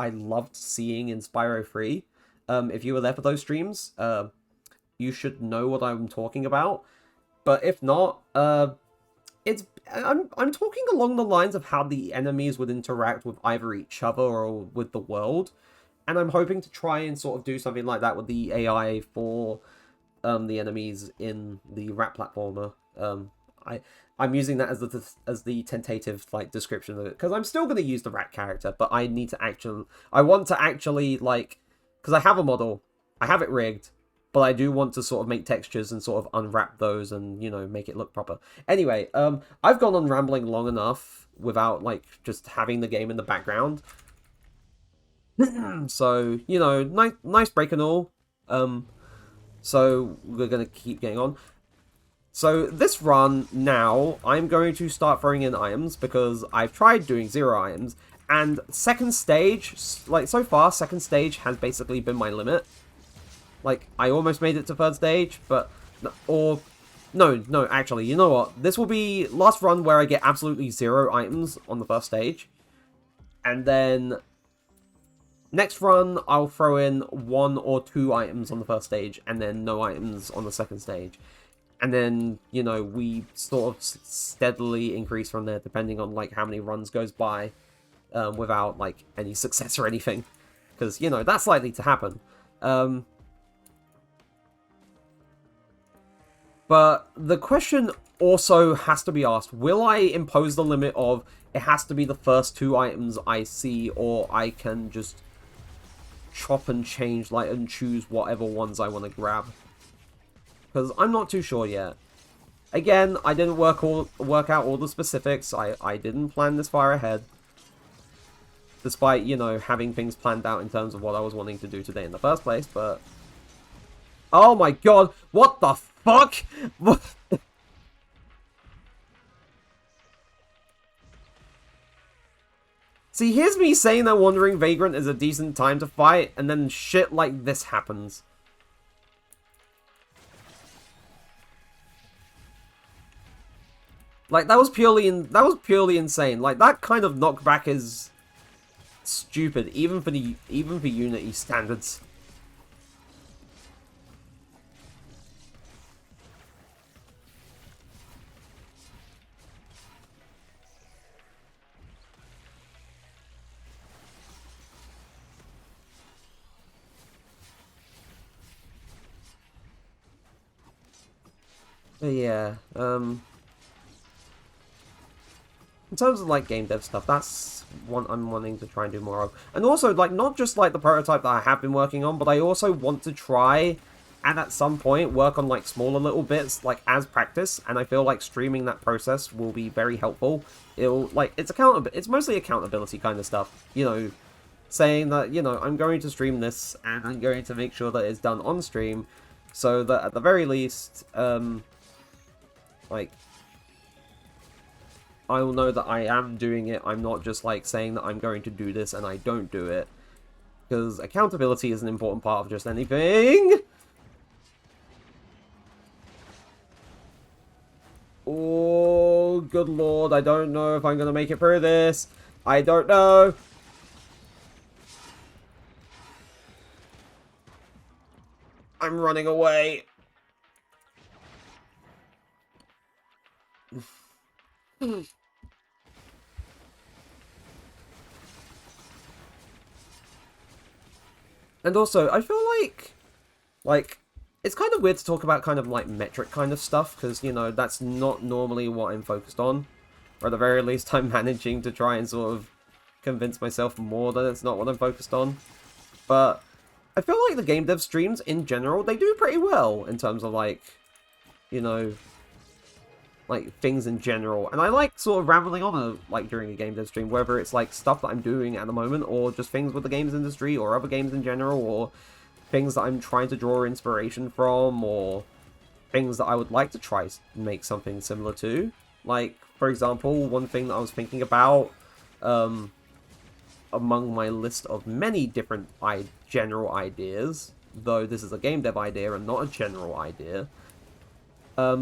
loved seeing in Spyro 3. If you were there for those streams, you should know what I'm talking about. But if not, I'm talking along the lines of how the enemies would interact with either each other or with the world. And I'm hoping to try and sort of do something like that with the AI for the enemies in the rat platformer. I'm using that as the tentative like description of it, because I'm still going to use the rat character, but I want to actually like, because I have a model, I have it rigged, but I do want to sort of make textures and sort of unwrap those and, you know, make it look proper. Anyway, I've gone on rambling long enough without like just having the game in the background. So, you know, nice break and all. So we're gonna keep getting on. So this run now, I'm going to start throwing in items, because I've tried doing 0 items, and second stage, like so far, second stage has basically been my limit. Like, I almost made it to third stage, but, no, actually, you know what? This will be last run where I get absolutely 0 items on the first stage, and then next run, I'll throw in 1 or 2 items on the first stage, and then no items on the second stage. And then, you know, we sort of steadily increase from there, depending on, like, how many runs goes by without, like, any success or anything. Because, you know, that's likely to happen. But the question also has to be asked, will I impose the limit of it has to be the first 2 items I see, or I can just chop and change, like, and choose whatever ones I want to grab? Because I'm not too sure yet. Again, I didn't work out all the specifics. I didn't plan this far ahead. Despite, you know, having things planned out in terms of what I was wanting to do today in the first place, but... Oh my god! What the fuck?! See, here's me saying that Wandering Vagrant is a decent time to fight, and then shit like this happens. Like, that was purely insane. Like, that kind of knockback is stupid, even for Unity standards. But yeah, in terms of, like, game dev stuff, that's what I'm wanting to try and do more of. And also, like, not just, like, the prototype that I have been working on, but I also want to try, and at some point, work on, like, smaller little bits, like, as practice, and I feel like streaming that process will be very helpful. It'll, like, it's mostly accountability kind of stuff, you know, saying that, you know, I'm going to stream this, and I'm going to make sure that it's done on stream, so that at the very least, like, I will know that I am doing it. I'm not just, like, saying that I'm going to do this and I don't do it. Because accountability is an important part of just anything. Oh, good lord. I don't know if I'm going to make it through this. I don't know. I'm running away. And also, I feel like, it's kind of weird to talk about kind of, like, metric kind of stuff, because, you know, that's not normally what I'm focused on. Or at the very least, I'm managing to try and sort of convince myself more that it's not what I'm focused on. But I feel like the game dev streams, in general, they do pretty well in terms of, like, you know, like, things in general. And I like sort of rambling on, like, during a game dev stream, whether it's, like, stuff that I'm doing at the moment, or just things with the games industry, or other games in general, or things that I'm trying to draw inspiration from, or things that I would like to try to make something similar to. Like, for example, one thing that I was thinking about, among my list of many different general ideas, though this is a game dev idea and not a general idea,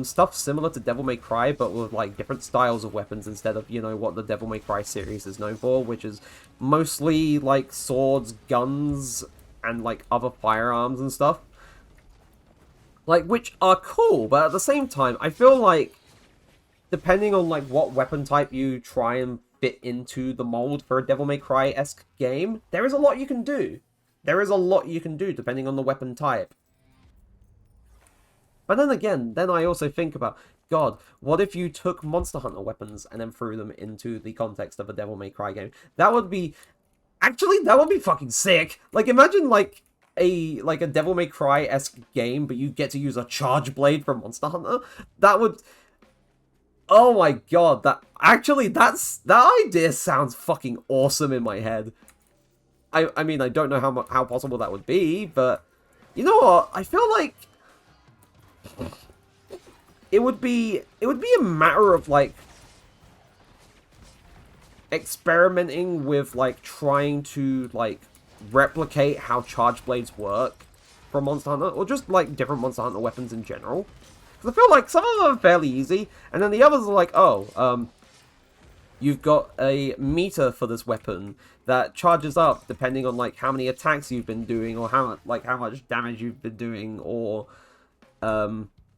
stuff similar to Devil May Cry, but with, like, different styles of weapons instead of, you know, what the Devil May Cry series is known for, which is mostly, like, swords, guns, and, like, other firearms and stuff. Like, which are cool, but at the same time, I feel like, depending on, like, what weapon type you try and fit into the mold for a Devil May Cry-esque game, there is a lot you can do. There is a lot you can do, depending on the weapon type. But then again, then I also think about, God, what if you took Monster Hunter weapons and then threw them into the context of a Devil May Cry game? That would be... Actually, that would be fucking sick! Like, imagine, like a Devil May Cry-esque game, but you get to use a charge blade from Monster Hunter? That would... Oh my god, that... Actually, that idea sounds fucking awesome in my head. I mean, I don't know how possible that would be, but... You know what? I feel like... It would be a matter of, like, experimenting with, like, trying to, like, replicate how charge blades work from Monster Hunter, or just, like, different Monster Hunter weapons in general. Because I feel like some of them are fairly easy, and then the others are like, oh, you've got a meter for this weapon that charges up depending on, like, how many attacks you've been doing, or how much damage you've been doing, or,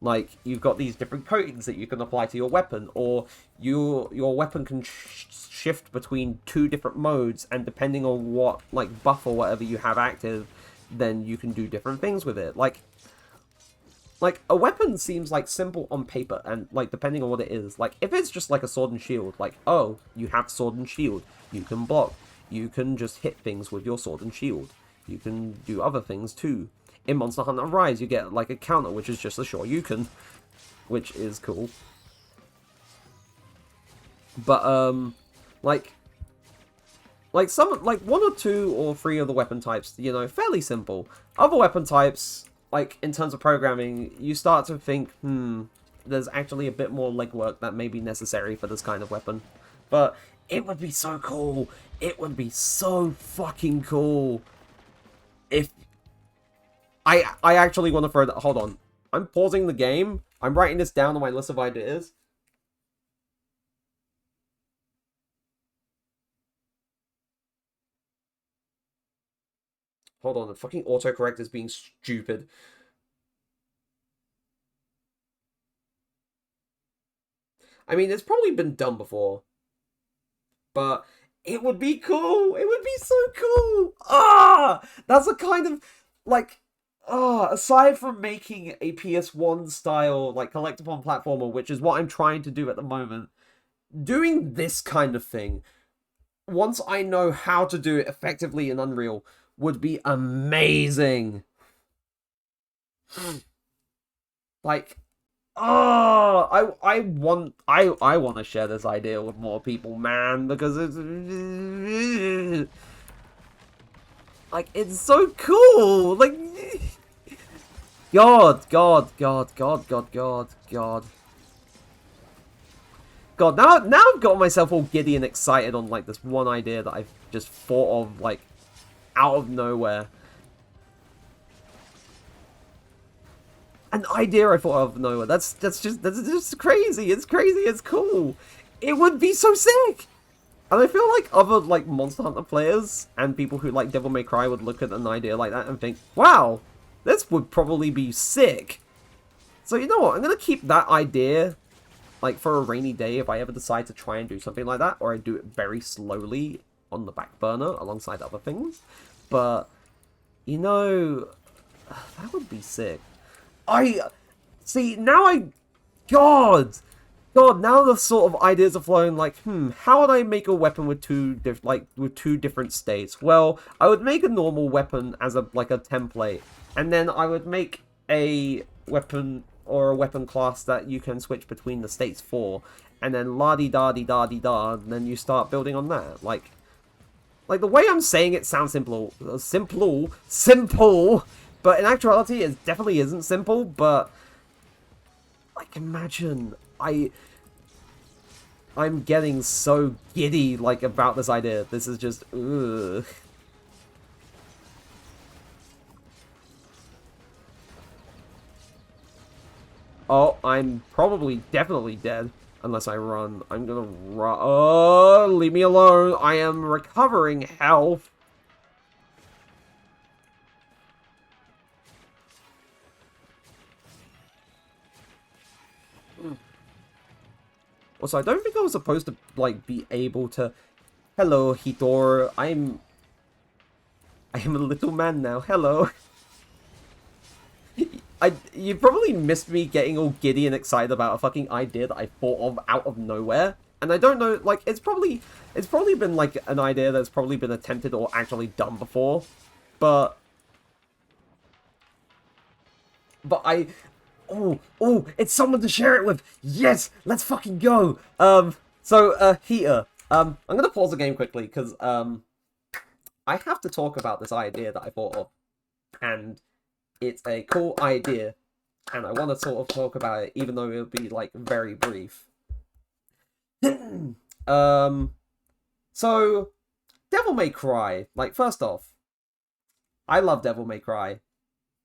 like, you've got these different coatings that you can apply to your weapon, or your weapon can shift between 2 different modes, and depending on what, like, buff or whatever you have active, then you can do different things with it. Like, a weapon seems, like, simple on paper, and, like, depending on what it is. Like, if it's just, like, a sword and shield, like, oh, you have sword and shield, you can block. You can just hit things with your sword and shield. You can do other things, too. In Monster Hunter Rise, you get, like, a counter, which is just a Shoryuken, which is cool. But, like, some, like, one or two or three of the weapon types, you know, fairly simple. Other weapon types, like, in terms of programming, you start to think, there's actually a bit more legwork that may be necessary for this kind of weapon. But it would be so cool. It would be so fucking cool if... I actually want to throw that... Hold on. I'm pausing the game. I'm writing this down on my list of ideas. Hold on, the fucking autocorrect is being stupid. I mean, it's probably been done before. But it would be cool. It would be so cool. That's a kind of, like, aside from making a PS1 style, like, collectible platformer, which is what I'm trying to do at the moment, doing this kind of thing, once I know how to do it effectively in Unreal, would be amazing. Like, I want to share this idea with more people, man, because it's like, it's so cool. Like, God, now I've got myself all giddy and excited on, like, this one idea that I've just thought of, like, out of nowhere. An idea I thought of nowhere. That's just crazy. It's crazy. It's cool. It would be so sick. And I feel like other, like, Monster Hunter players and people who like Devil May Cry would look at an idea like that and think, wow, this would probably be sick. So you know what? I'm gonna keep that idea, like, for a rainy day if I ever decide to try and do something like that, or I do it very slowly on the back burner alongside other things. But, you know, that would be sick. God, now the sort of ideas are flowing, like, how would I make a weapon with two different states? Well, I would make a normal weapon as a template, and then I would make a weapon or a weapon class that you can switch between the states for, and then la-di-da-di-da-di-da, and then you start building on that. Like, the way I'm saying it sounds simple, but in actuality, it definitely isn't simple. But, like, imagine, I'm getting so giddy, like, about this idea. This is just, ugh. Oh, I'm probably definitely dead. Unless I run. I'm gonna run. Oh, leave me alone. I am recovering health. Also, I don't think I was supposed to, like, be able to... Hello, Hitor. I am a little man now. Hello. You probably missed me getting all giddy and excited about a fucking idea that I thought of out of nowhere. And I don't know, like, it's probably been, like, an idea that's probably been attempted or actually done before. But oh, it's someone to share it with. Yes, let's fucking go. Heater. I'm gonna pause the game quickly because I have to talk about this idea that I thought of, and it's a cool idea, and I want to sort of talk about it, even though it'll be, like, very brief. So Devil May Cry. Like, first off, I love Devil May Cry.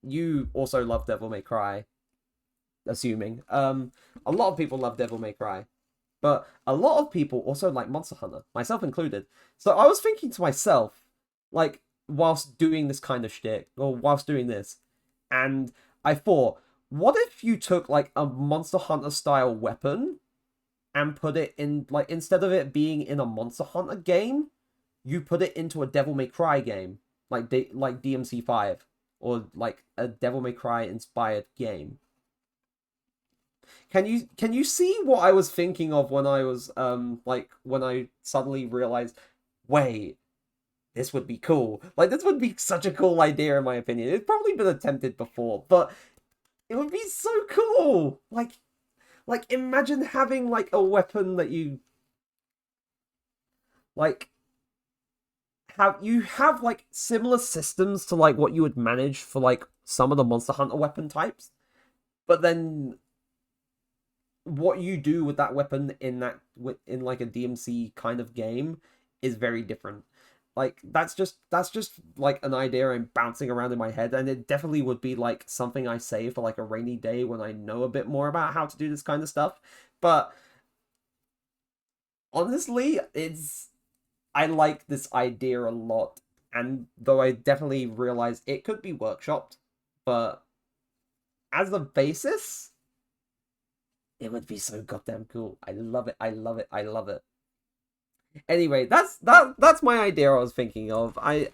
You also love Devil May Cry. Assuming. A lot of people love Devil May Cry. But a lot of people also like Monster Hunter, myself included. So I was thinking to myself, like, whilst doing this kind of shtick, or whilst doing this, and I thought, what if you took, like, a Monster Hunter style weapon and put it in, like, instead of it being in a Monster Hunter game, you put it into a Devil May Cry game, like DMC5. or like a Devil May Cry inspired game. Can you see what I was thinking of when I was like when I suddenly realized, wait, this would be cool. Like this would be such a cool idea in my opinion. It's probably been attempted before, but it would be so cool. Like imagine having like a weapon that you like have like similar systems to like what you would manage for like some of the Monster Hunter weapon types, but then what you do with that weapon in like a DMC kind of game is very different. Like that's just like an idea I'm bouncing around in my head, and it definitely would be like something I save for like a rainy day when I know a bit more about how to do this kind of stuff. But honestly, I like this idea a lot, and though I definitely realize it could be workshopped, but as a basis, it would be so goddamn cool. I love it. I love it. I love it. Anyway, that's my idea I was thinking of. I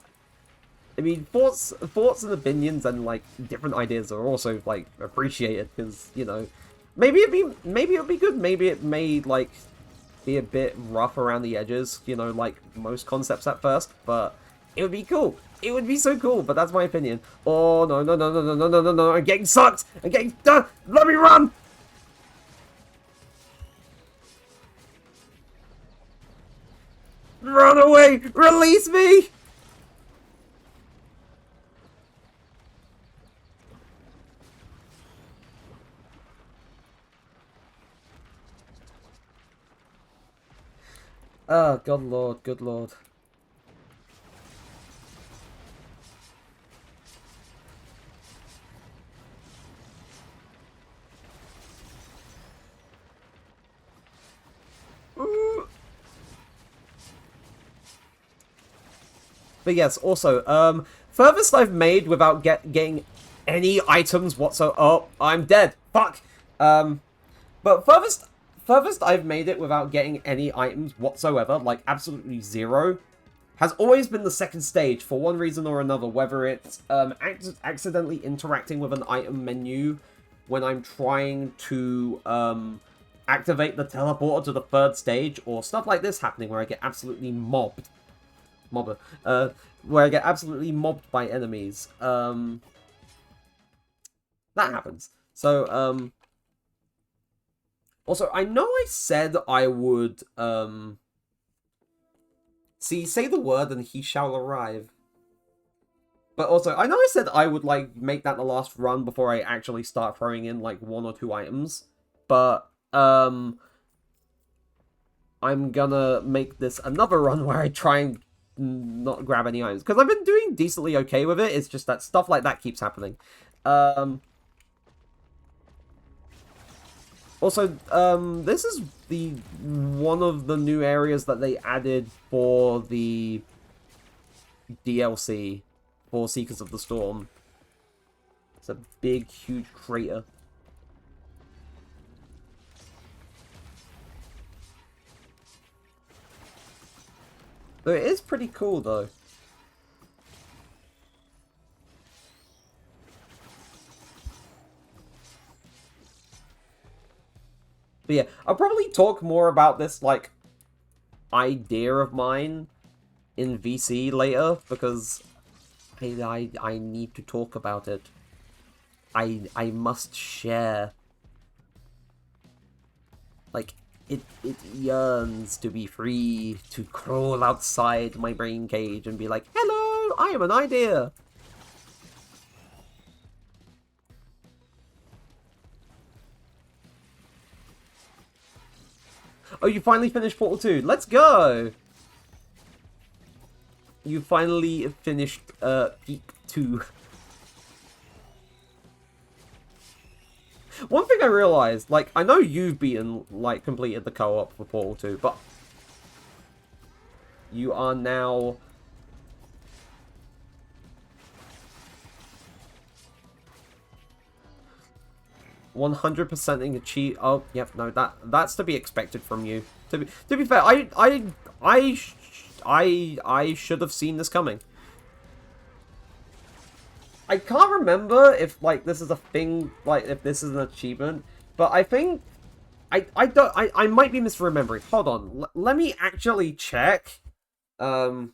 mean, thoughts and opinions and like different ideas are also like appreciated because maybe it'd be good. Maybe it may like be a bit rough around the edges, like most concepts at first, but it would be cool. It would be so cool, but that's my opinion. Oh no no no no no no no no no! I'm getting sucked. I'm getting done. Let me run. Run away! Release me! Oh, good lord, good lord. Ooh. But yes, also, furthest I've made without getting any items whatsoever. Oh, I'm dead. Fuck. But furthest I've made it without getting any items whatsoever, like absolutely zero, has always been the second stage for one reason or another, whether it's accidentally interacting with an item menu when I'm trying to activate the teleporter to the third stage, or stuff like this happening where I get absolutely where I get absolutely mobbed by enemies. That happens. So, also, I know I said I would, say the word and he shall arrive. But also, I know I said I would, like, make that the last run before I actually start throwing in, like, 1 or 2 items. But, I'm gonna make this another run where I try and not grab any items. Because I've been doing decently okay with it, it's just that stuff like that keeps happening. Also, this is one of the new areas that they added for the DLC for Seekers of the Storm. It's a big, huge crater. Though it is pretty cool, though. But yeah, I'll probably talk more about this, like, idea of mine in VC later, because I need to talk about it. I must share. Like, it yearns to be free to crawl outside my brain cage and be like, hello, I am an idea. Oh, you finally finished Portal 2. Let's go! You finally finished Peak 2. One thing I realized, like, I know you've completed the co-op for Portal 2, but you are now 100%ing achieve. Oh, yep, no, that's to be expected from you. To be fair, I should have seen this coming. I can't remember if, like, this is a thing, like, if this is an achievement, but I think, I might be misremembering. Hold on, let me actually check, um,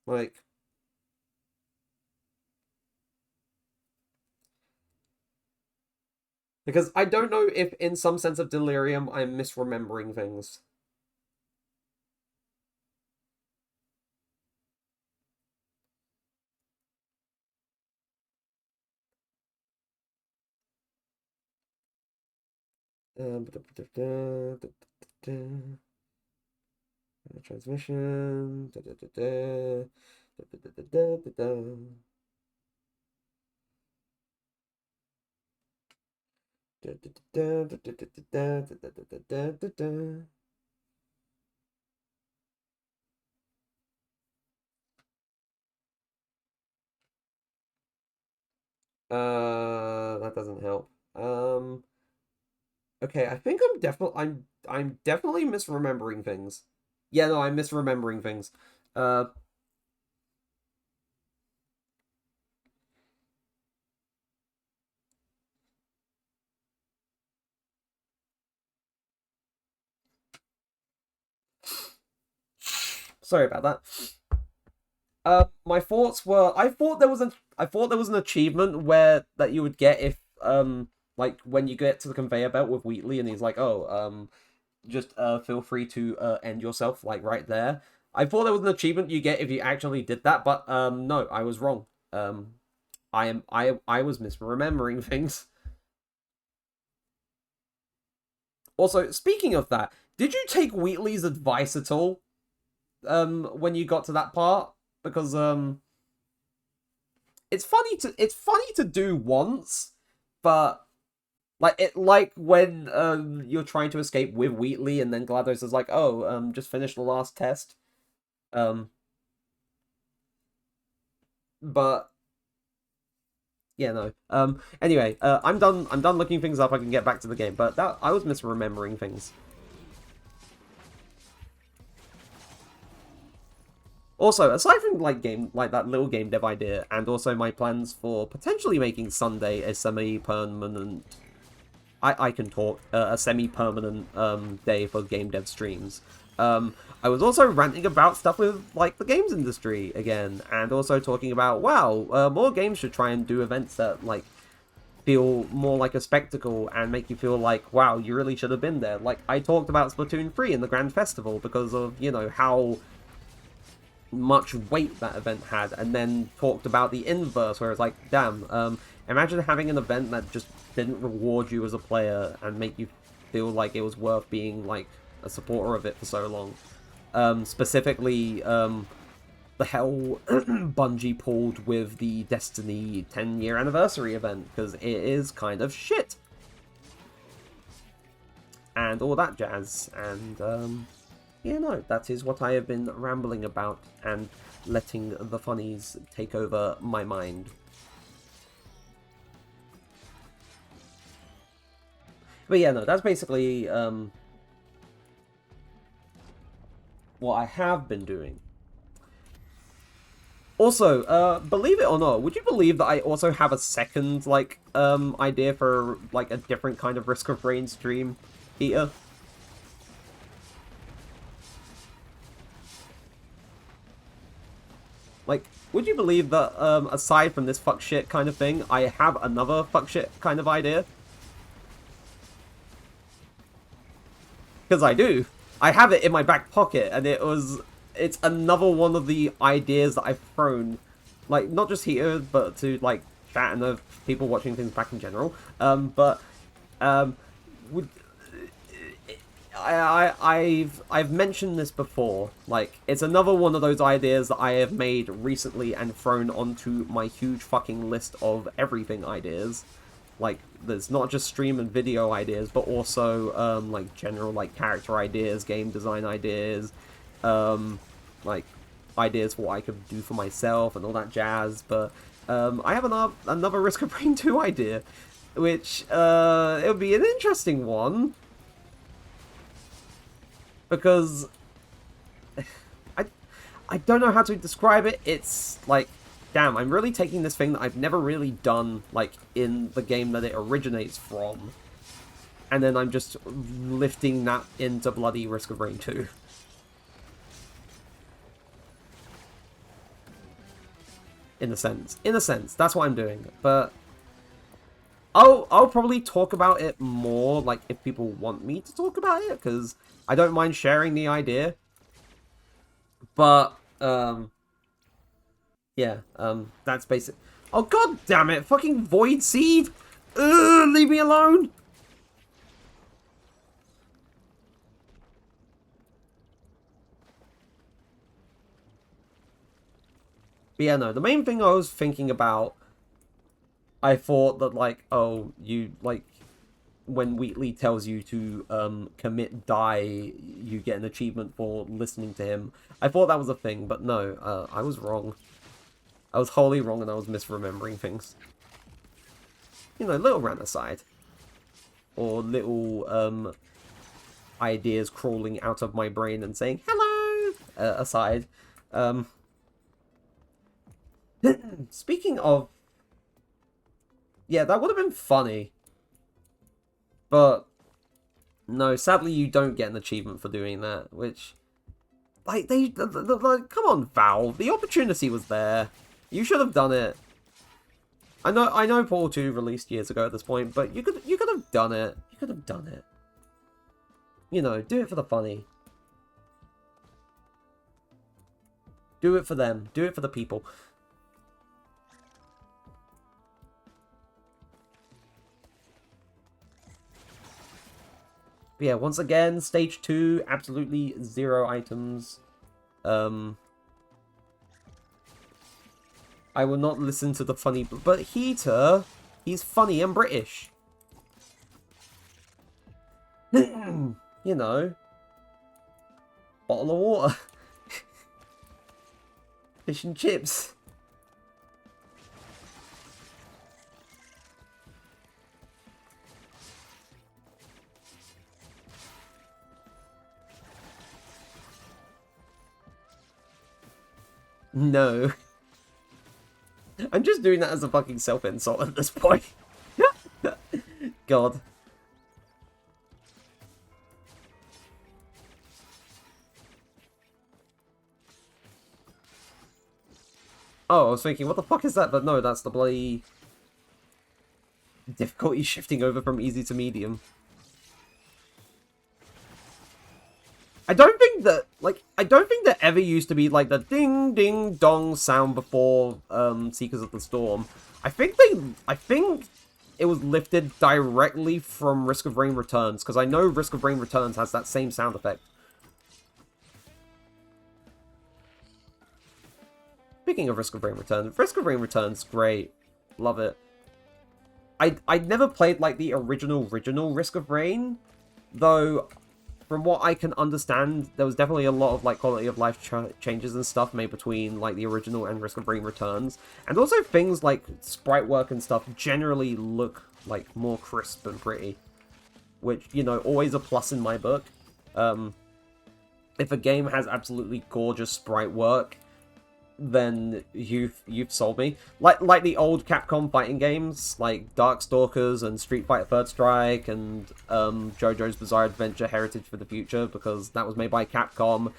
like, because I don't know if in some sense of delirium I'm misremembering things. Transmission. That doesn't help. Okay, I think I'm definitely misremembering things. Yeah, no, I'm misremembering things. Uh, Sorry about that. My thoughts were I thought there was an achievement where that you would get if like when you get to the conveyor belt with Wheatley and he's like, oh, just feel free to end yourself like right there. I thought there was an achievement you get if you actually did that, but no, I was wrong. I was misremembering things. Also, speaking of that, did you take Wheatley's advice at all? When you got to that part? Because it's funny to do once, but like when you're trying to escape with Wheatley and then GLaDOS is like, oh, just finish the last test. Um but yeah, no. Anyway, I'm done looking things up. I can get back to the game, but that I was misremembering things. Also, aside from like that little game dev idea, and also my plans for potentially making Sunday a semi-permanent, I can talk, a semi-permanent day for game dev streams. I was also ranting about stuff with like the games industry again, and also talking about wow, more games should try and do events that like feel more like a spectacle and make you feel like wow, you really should have been there. Like I talked about Splatoon 3 in the Grand Festival because of how much weight that event had, and then talked about the inverse where it's like, damn, imagine having an event that just didn't reward you as a player and make you feel like it was worth being like a supporter of it for so long. Specifically, the hell Bungie pulled with the Destiny 10-year anniversary event, because it is kind of shit. And all that jazz, and yeah, no, that is what I have been rambling about and letting the funnies take over my mind. But yeah, no, that's basically what I have been doing. Also, believe it or not, would you believe that I also have a second, like, idea for, like, a different kind of Risk of Rain stream here? Like, would you believe that, aside from this fuck shit kind of thing, I have another fuck shit kind of idea? Because I do. I have it in my back pocket, and it's another one of the ideas that I've thrown, like, not just here, but to, like, chat and the people watching things back in general. But, would, I've mentioned this before. Like, it's another one of those ideas that I have made recently and thrown onto my huge fucking list of everything ideas. Like, there's not just stream and video ideas, but also like general like character ideas, game design ideas, like ideas for what I could do for myself and all that jazz. But I have another Risk of Rain 2 idea, which it would be an interesting one because I don't know how to describe it. It's like damn, I'm really taking this thing that I've never really done, like, in the game that it originates from, and then I'm just lifting that into bloody Risk of Rain 2. In a sense. In a sense. That's what I'm doing. But I'll probably talk about it more, like, if people want me to talk about it, because I don't mind sharing the idea. But, yeah, that's basic. Oh, god damn it! Fucking Void Seed! Ugh, leave me alone! But yeah, no, the main thing I was thinking about, I thought that, like, oh, you, like, when Wheatley tells you to, commit die, you get an achievement for listening to him. I thought that was a thing, but no, I was wrong. I was wholly wrong and I was misremembering things. You know, little rant aside. Or little, ideas crawling out of my brain and saying, hello, aside. Speaking of... Yeah, that would have been funny. But... No, sadly you don't get an achievement for doing that, which... Like, like, come on, Valve. The opportunity was there. You should have done it. I know Portal 2 released years ago at this point, but you could have done it. You could have done it. You know, do it for the funny. Do it for them. Do it for the people. But yeah, once again, stage 2, absolutely 0 items. I will not listen to the funny... But Heater, he's funny and British. You know. Bottle of water. Fish and chips. No. I'm just doing that as a fucking self-insult at this point. God. Oh, I was thinking, what the fuck is that? But no, that's the bloody... difficulty shifting over from easy to medium. I don't think that ever used to be, like, the ding-ding-dong sound before, Seekers of the Storm. I think it was lifted directly from Risk of Rain Returns, because I know Risk of Rain Returns has that same sound effect. Speaking of Risk of Rain Returns is great. Love it. I'd never played, like, the original Risk of Rain, though... From what I can understand, there was definitely a lot of, like, quality of life changes and stuff made between, like, the original and Risk of Rain Returns. And also things like sprite work and stuff generally look, like, more crisp and pretty. Which, you know, always a plus in my book. If a game has absolutely gorgeous sprite work, then you've sold me. Like the old Capcom fighting games, like Darkstalkers and Street Fighter Third Strike and JoJo's Bizarre Adventure Heritage for the Future, because that was made by Capcom,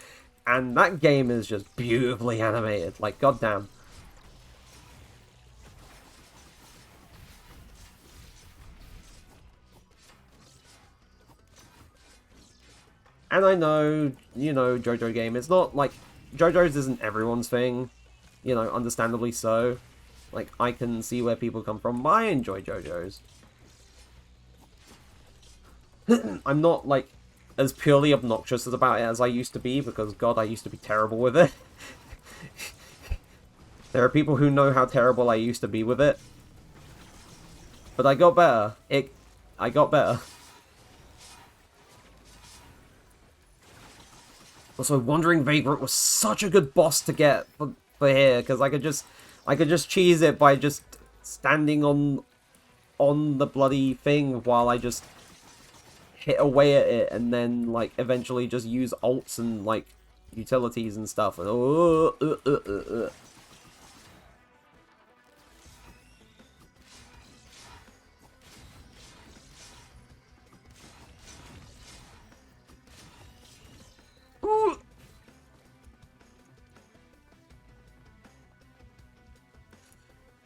and that game is just beautifully animated, like goddamn. And I know, you know, JoJo game, it's not like JoJo's isn't everyone's thing, you know, understandably so. Like, I can see where people come from. I enjoy JoJo's. I'm not, like, as purely obnoxious about it as I used to be, because, God, I used to be terrible with it. There are people who know how terrible I used to be with it. But I got better. I got better. Also, Wandering Vagrant was such a good boss to get for here, because I could just cheese it by just standing on the bloody thing while I just hit away at it, and then, like, eventually just use ults and, like, utilities and stuff. And,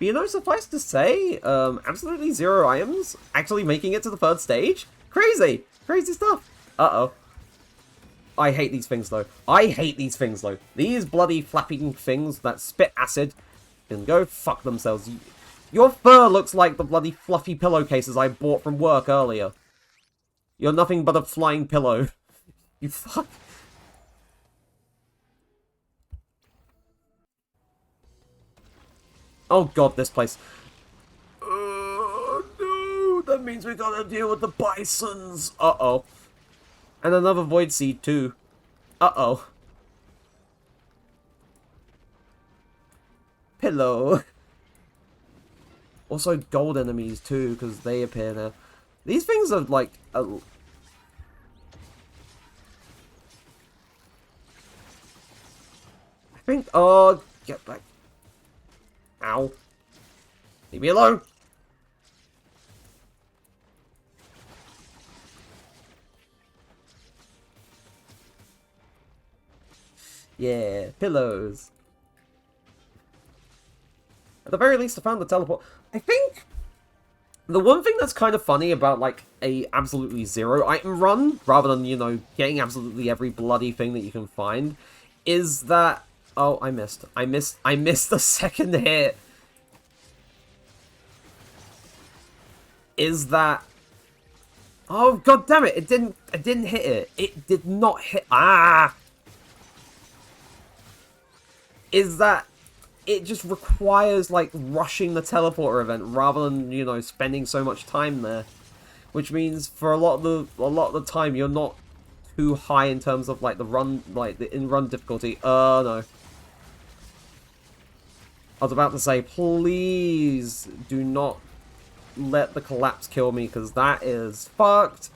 But you know, suffice to say, absolutely zero items actually making it to the third stage? Crazy! Crazy stuff! Uh-oh. I hate these things, though. I hate these things, though. These bloody flapping things that spit acid can go fuck themselves. Your fur looks like the bloody fluffy pillowcases I bought from work earlier. You're nothing but a flying pillow. You fuck. Oh god, this place. No, that means we gotta deal with the bisons. Uh-oh. And another void seed, too. Uh-oh. Pillow. Also gold enemies, too, because they appear there. These things are, like... I think... Oh, get back. Ow. Leave me alone. Yeah, pillows. At the very least, I found the teleport. I think the one thing that's kind of funny about, like, a absolutely zero item run, rather than, you know, getting absolutely every bloody thing that you can find, is that... Oh, I missed. I missed the second hit. Is that... Oh, god damn it! It didn't hit it. It did not hit... Ah! Is that... It just requires, like, rushing the teleporter event rather than, you know, spending so much time there. Which means for a lot of the time you're not too high in terms of, like, the run, like, the in-run difficulty. No. I was about to say, please do not let the collapse kill me, because that is fucked.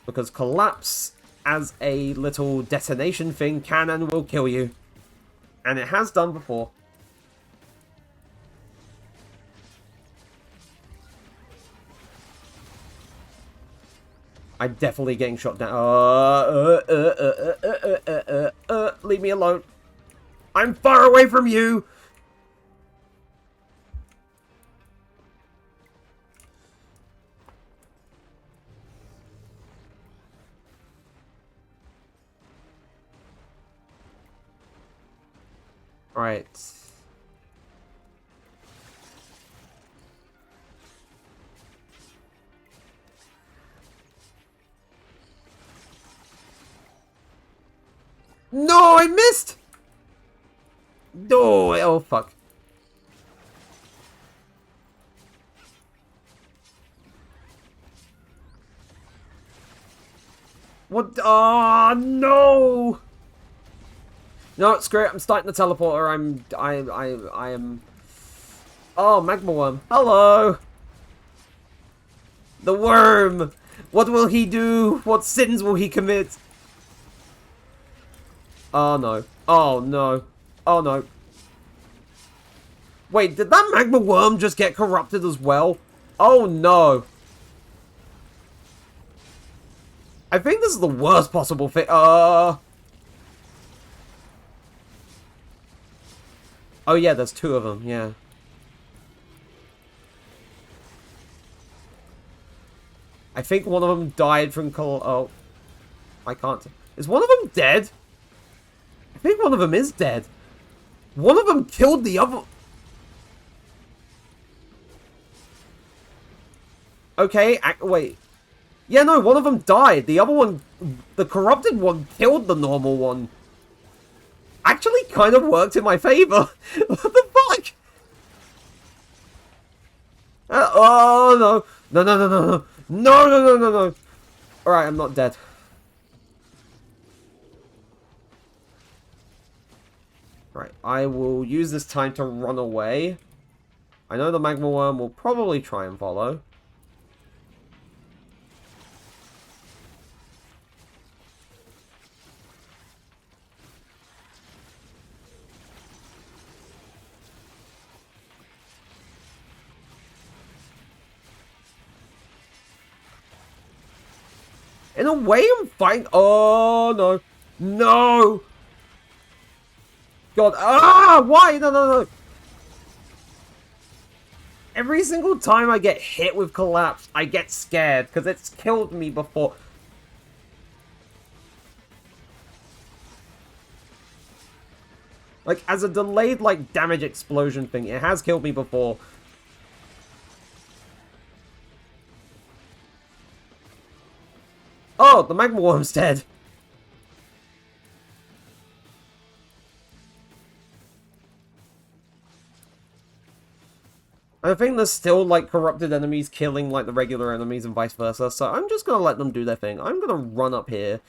Because collapse as a little detonation thing can and will kill you. And it has done before. I'm definitely getting shot down. Leave me alone. I'm far away from you. Right. No, I missed! No, oh fuck. What? Oh, no! No, screw it. I'm starting the teleporter. I am... Oh, magma worm. Hello! The worm! What will he do? What sins will he commit? Oh, no. Oh, no. Oh, no. Wait, did that magma worm just get corrupted as well? Oh, no. I think this is the worst possible thing. Oh, yeah, there's two of them, yeah. I think one of them died from Oh. I can't... Is one of them dead? I think one of them is dead. One of them killed the other... Okay, wait. Yeah, no, one of them died. The other one, the corrupted one, killed the normal one. Actually kind of worked in my favor. What the fuck? Oh, no. No, no, no, no, no. No, no, no, no, no. Alright, I'm not dead. Right, I will use this time to run away. I know the magma worm will probably try and follow. In a way, I'm fighting... Oh, no. No! God. Ah! Why? No, no, no. Every single time I get hit with collapse, I get scared, because it's killed me before. Like, as a delayed, like, damage explosion thing, it has killed me before. Oh, the magma worm's dead. I think there's still, like, corrupted enemies killing, like, the regular enemies and vice versa, so I'm just gonna let them do their thing. I'm gonna run up here,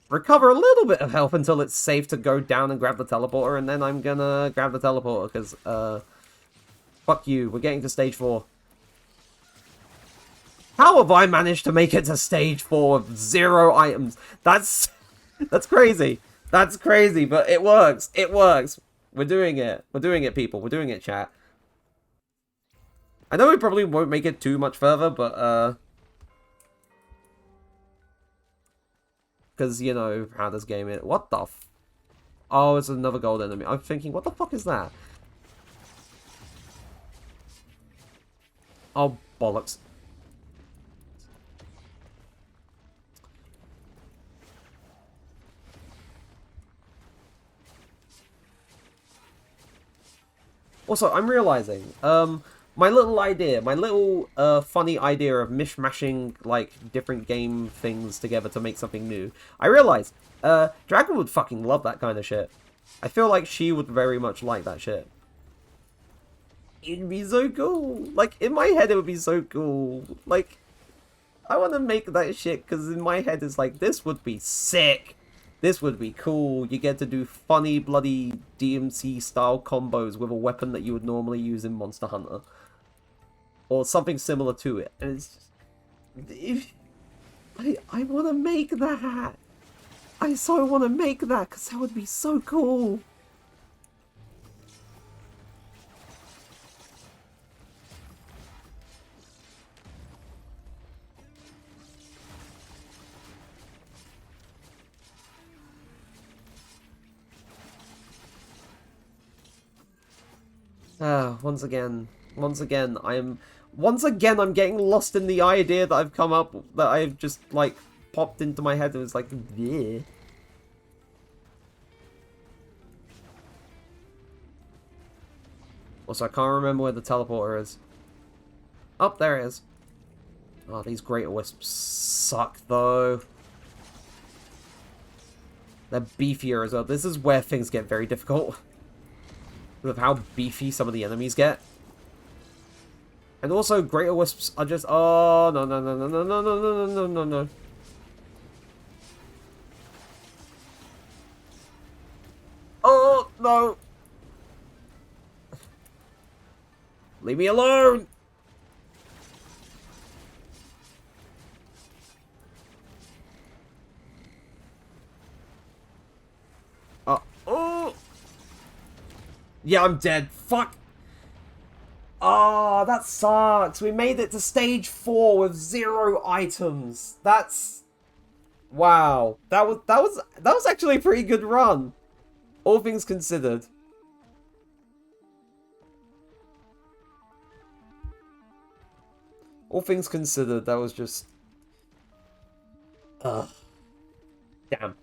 recover a little bit of health until it's safe to go down and grab the teleporter, and then I'm gonna grab the teleporter, because, fuck you, we're getting to stage 4. How have I managed to make it to stage 4 with 0 items? That's crazy. That's crazy, but it works. It works. We're doing it. We're doing it, people. We're doing it, chat. I know we probably won't make it too much further, but, because, you know, how this game is. What the f... Oh, it's another gold enemy. I'm thinking, what the fuck is that? Oh, bollocks. Also, I'm realizing, my little idea, my little, funny idea of mishmashing, like, different game things together to make something new. I realize, Dragon would fucking love that kind of shit. I feel like she would very much like that shit. It'd be so cool. Like, in my head, it would be so cool. Like, I want to make that shit, because in my head, it's like, this would be sick. This would be cool. You get to do funny, bloody DMC-style combos with a weapon that you would normally use in Monster Hunter. Or something similar to it. And it's just... I want to make that. I so want to make that, because that would be so cool. Once again, I'm getting lost in the idea that I've come up, that I've just, like, popped into my head. It was like, yeah. Also, I can't remember where the teleporter is. Oh, there it is. Oh, these Greater Wisps suck, though. They're beefier as well. This is where things get very difficult. With how beefy some of the enemies get. And also, Greater Wisps are just... Oh, no, no, no, no, no, no, no, no, no, no, no. Oh, no. Leave me alone. Oh. Yeah, I'm dead. Fuck. Oh, that sucks. We made it to stage 4 with 0 items. That's... Wow. That was actually a pretty good run. All things considered. All things considered, that was just... Ugh. Damn.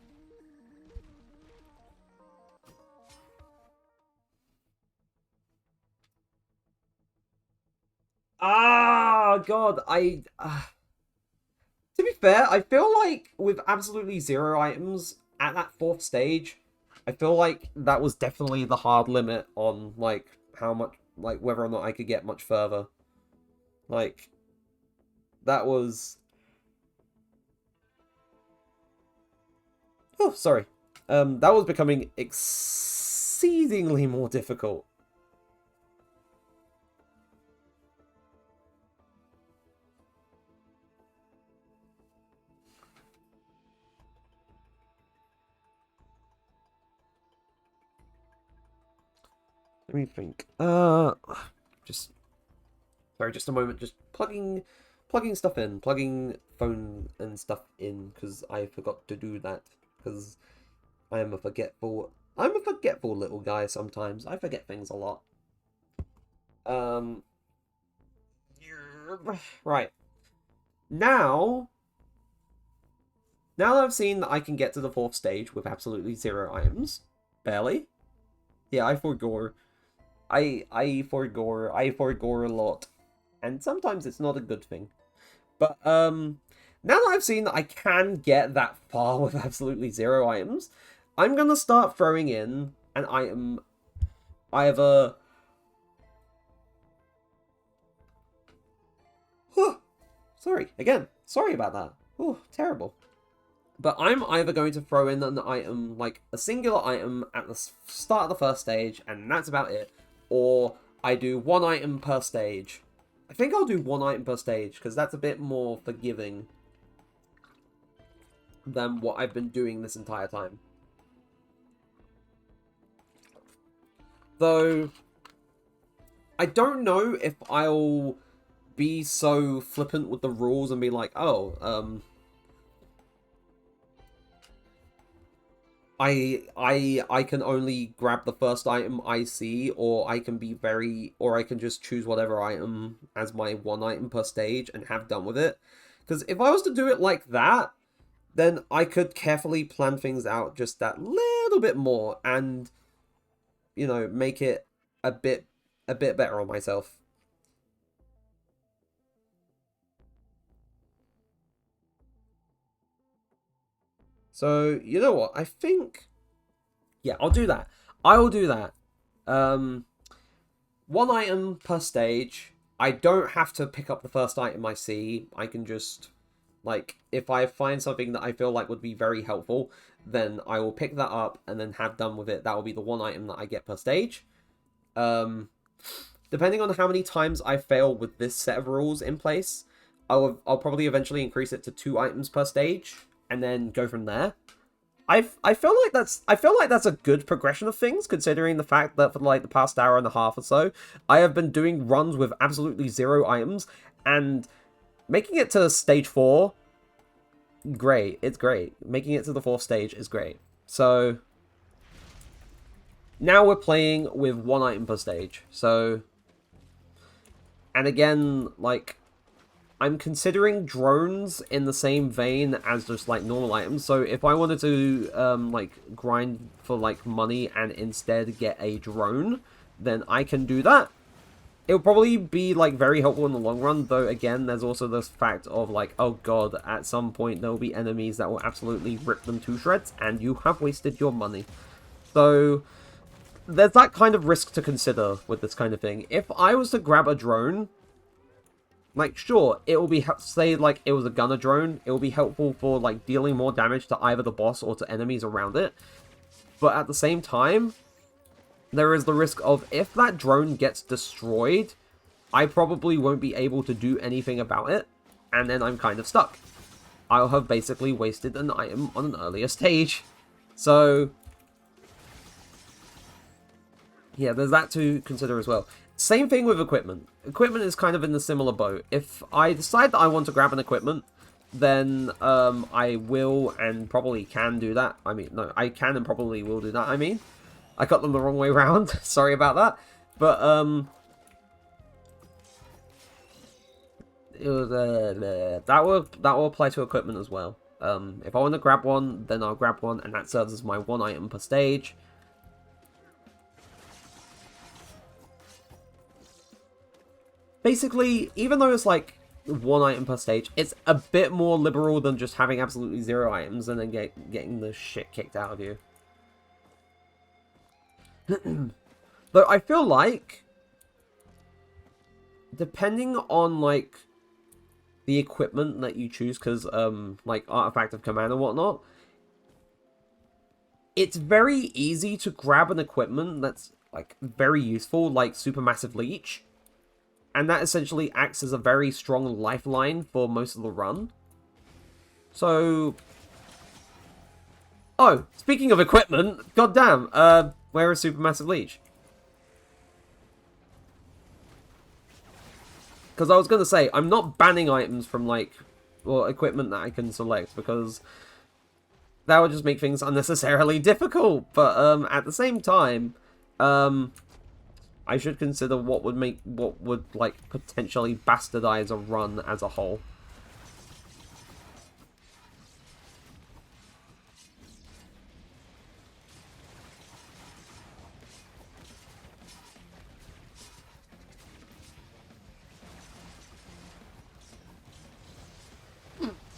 Ah, God, to be fair, I feel like with absolutely 0 items at that 4th stage, I feel like that was definitely the hard limit on, like, how much, like, whether or not I could get much further. Like, that was... Oh, sorry. That was becoming exceedingly more difficult. Let me think. Just... Sorry, just a moment. Just plugging plugging stuff in, plugging phone and stuff in, because I forgot to do that, because I'm a forgetful little guy sometimes. I forget things a lot. Right. Now that I've seen that I can get to the 4th stage with absolutely 0 items, barely. Yeah, I forgore. I forgore a lot. And sometimes it's not a good thing. But, now that I've seen that I can get that far with absolutely 0 items, I'm gonna start throwing in an item either... Sorry, again, sorry about that. Oh, terrible. But I'm either going to throw in an item, like a singular item at the start of the 1st stage, and that's about it. Or I do 1 item per stage. I think I'll do 1 item per stage, because that's a bit more forgiving than what I've been doing this entire time. Though, I don't know if I'll be so flippant with the rules and be like, oh, I can only grab the first item I see, or I can just choose whatever item as my 1 item per stage and have done with it. Because if I was to do it like that, then I could carefully plan things out just that little bit more and, you know, make it a bit better on myself. So, you know what? I think... Yeah, I'll do that. I will do that. 1 item per stage. I don't have to pick up the first item I see. I can just... Like, if I find something that I feel like would be very helpful, then I will pick that up and then have done with it. That will be the 1 item that I get per stage. Depending on how many times I fail with this set of rules in place, I'll probably eventually increase it to 2 items per stage, and then go from there. I feel like that's a good progression of things, considering the fact that for like the past hour and a half or so, I have been doing runs with absolutely 0 items, and making it to stage 4, great. It's great. Making it to the 4th stage is great. So now we're playing with 1 item per stage. So, and again, like, I'm considering drones in the same vein as just, like, normal items. So if I wanted to, like, grind for, like, money and instead get a drone, then I can do that. It'll probably be, like, very helpful in the long run, though, again, there's also this fact of, like, oh god, at some point there will be enemies that will absolutely rip them to shreds, and you have wasted your money. So, there's that kind of risk to consider with this kind of thing. If I was to grab a drone... Like, sure, it will be, say, like, it was a gunner drone, it will be helpful for, like, dealing more damage to either the boss or to enemies around it. But at the same time, there is the risk of, if that drone gets destroyed, I probably won't be able to do anything about it, and then I'm kind of stuck. I'll have basically wasted an item on an earlier stage. So, yeah, there's that to consider as well. Same thing with equipment. Equipment is kind of in a similar boat. If I decide that I want to grab an equipment, then I will and probably can do that. I mean, no, I can and probably will do that, I mean. I got them the wrong way around. Sorry about that. But, that will apply to equipment as well. If I want to grab one, then I'll grab one, and that serves as my 1 item per stage. Basically, even though it's like 1 item per stage, it's a bit more liberal than just having absolutely 0 items and then getting the shit kicked out of you. Though I feel like, depending on, like, the equipment that you choose, because, like, Artifact of Command and whatnot, it's very easy to grab an equipment that's, like, very useful, like Supermassive Leech. And that essentially acts as a very strong lifeline for most of the run. So... Oh, speaking of equipment, goddamn, where is Supermassive Leech? Because I was going to say, I'm not banning items from, like, well, equipment that I can select, because that would just make things unnecessarily difficult. But at the same time, I should consider what would like potentially bastardize a run as a whole.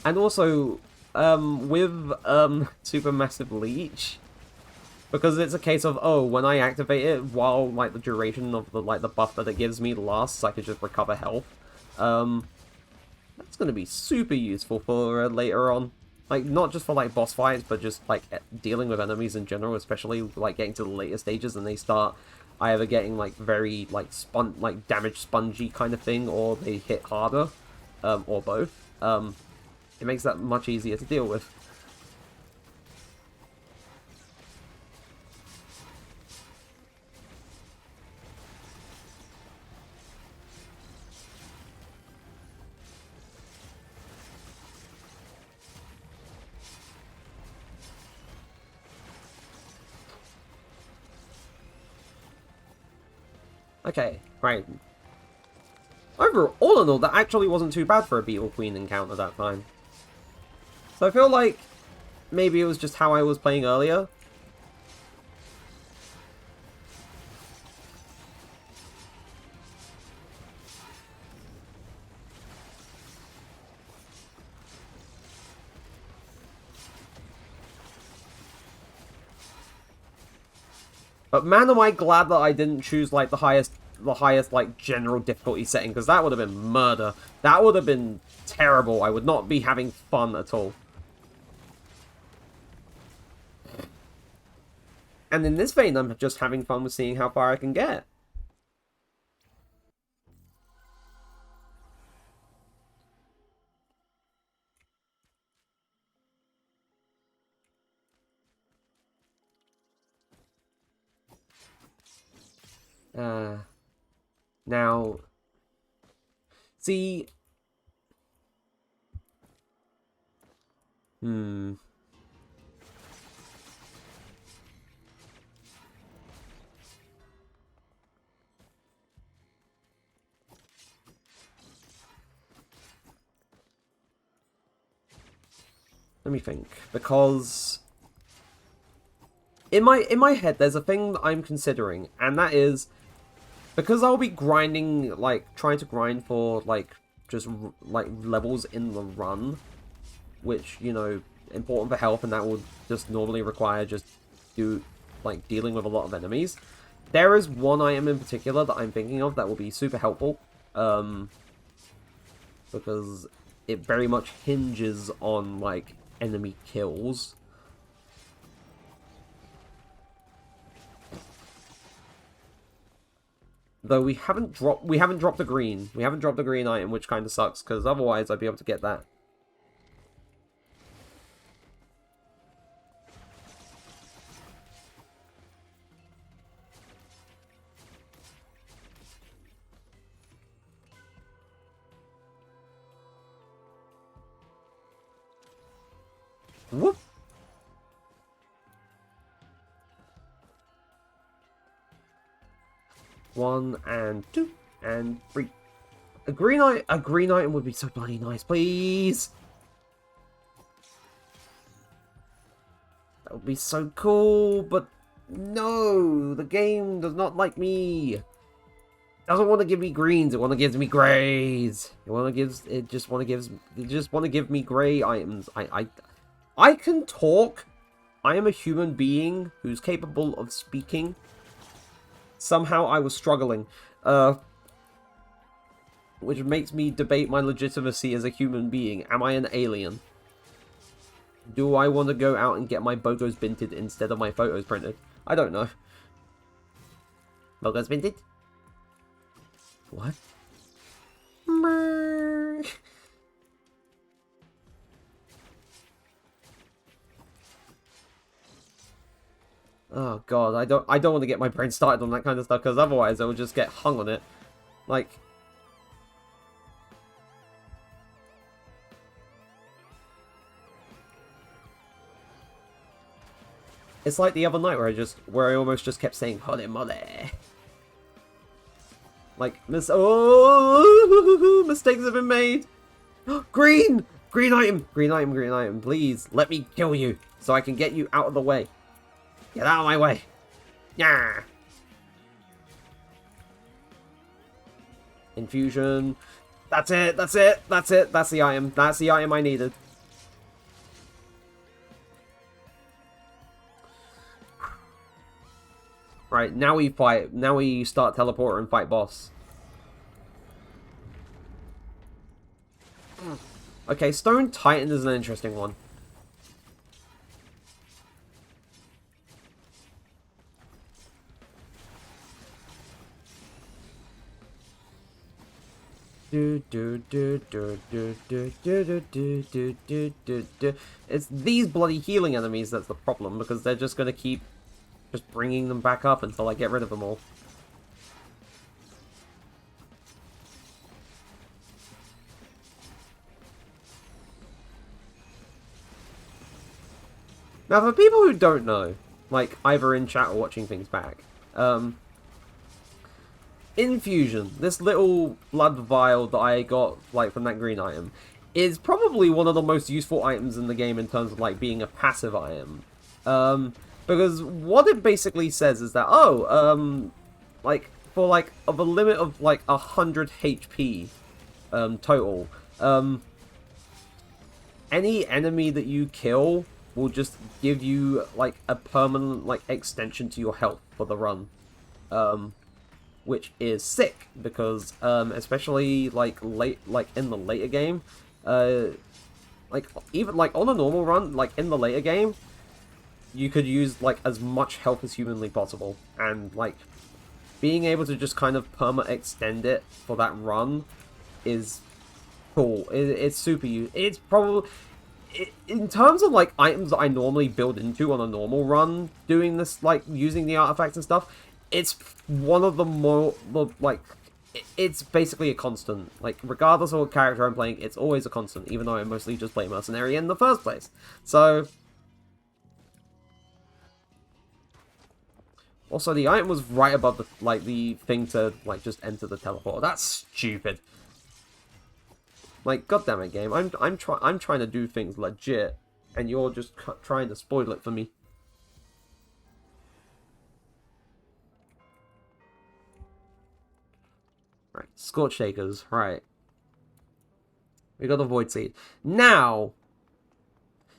And also, with Supermassive Leech, because it's a case of, oh, when I activate it, while like the duration of the buff that it gives me lasts, I could just recover health. That's gonna be super useful for later on. Like, not just for like boss fights, but just like dealing with enemies in general, especially like getting to the later stages and they start either getting like very like damage spongy kind of thing, or they hit harder, or both. It makes that much easier to deal with. Okay, right. Overall, all in all, that actually wasn't too bad for a Beetle Queen encounter that time. So I feel like maybe it was just how I was playing earlier. But man, am I glad that I didn't choose like the highest like general difficulty setting, because that would have been murder. That would have been terrible. I would not be having fun at all. And in this vein, I'm just having fun with seeing how far I can get. Now, see, let me think, because in my head there's a thing that I'm considering, and that is, because I'll be grinding, like trying to grind for like just like levels in the run, which, you know, important for health, and that would just normally require just dealing with a lot of enemies. There is one item in particular that I'm thinking of that will be super helpful, because it very much hinges on like enemy kills. Though we haven't dropped the green. We haven't dropped the green item, which kind of sucks, because otherwise I'd be able to get that. Whoop. One and two and three. A green item would be so bloody nice, please. That would be so cool, but no, the game does not like me. It doesn't want to give me greens. It want to give me grays. It just want to give me gray items. I can talk. I am a human being who's capable of speaking. Somehow I was struggling, which makes me debate my legitimacy as a human being. Am I an alien? Do I want to go out and get my photos binted instead of my photos printed? I don't know. Logos binted? What? Oh god, I don't want to get my brain started on that kind of stuff, because otherwise I will just get hung on it. Like, It's like the other night where I almost just kept saying "Holy moly." Like mistakes have been made. Green! Green item! Green item, green item. Please, let me kill you so I can get you out of the way. Get out of my way. Yeah. Infusion. That's it, that's it, that's it. That's the item. That's the item I needed. Right, now we fight. Now we start teleporter and fight boss. Okay, Stone Titan is an interesting one. It's these bloody healing enemies that's the problem, because they're just gonna keep just bringing them back up until I get rid of them all. Now, for people who don't know, like, either in chat or watching things back, Infusion, this little blood vial that I got, like, from that green item, is probably one of the most useful items in the game in terms of, like, being a passive item. Because what it basically says is that, like, for, like, of a limit of, like, 100 HP, total, any enemy that you kill will just give you, like, a permanent, like, extension to your health for the run. Which is sick, because, especially, like, in the later game, like, even, like, on a normal run, like, in the later game, you could use, like, as much health as humanly possible, and, like, being able to just kind of perma-extend it for that run is cool. It's super useful. It's probably... in terms of, like, items that I normally build into on a normal run, doing this, like, using the artifacts and stuff, it's one of the more, like, it's basically a constant. Like, regardless of what character I'm playing, it's always a constant, even though I mostly just play Mercenary in the first place. So... also, the item was right above the, like, the thing to, like, just enter the teleporter. That's stupid. Like, goddammit, game. I'm trying to do things legit, and you're just trying to spoil it for me. Right, Scorch Shakers, right. We got the Void Seed. Now,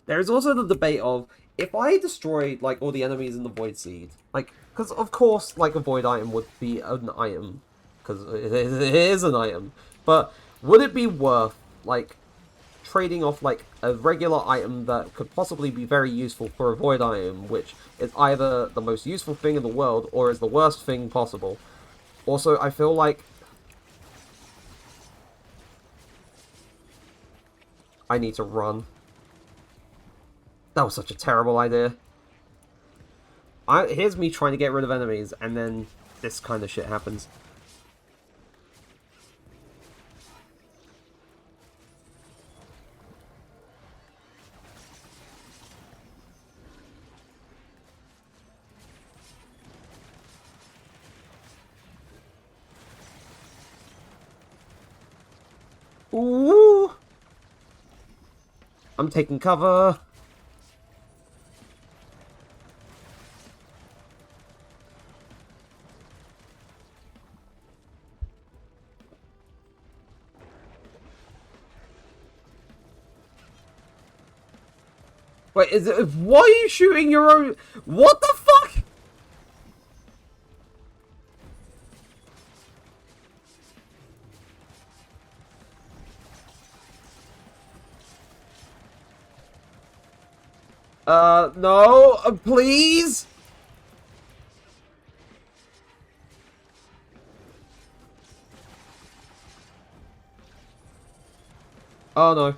there is also the debate of, if I destroy, like, all the enemies in the Void Seed, like, because, of course, like, a Void item would be an item, because it is an item, but would it be worth, like, trading off, like, a regular item that could possibly be very useful for a Void item, which is either the most useful thing in the world, or is the worst thing possible? Also, I feel like I need to run. That was such a terrible idea. Here's me trying to get rid of enemies, and then this kind of shit happens. Ooh! I'm taking cover. Wait, why are you shooting your own? What the fuck? No, please? Oh no.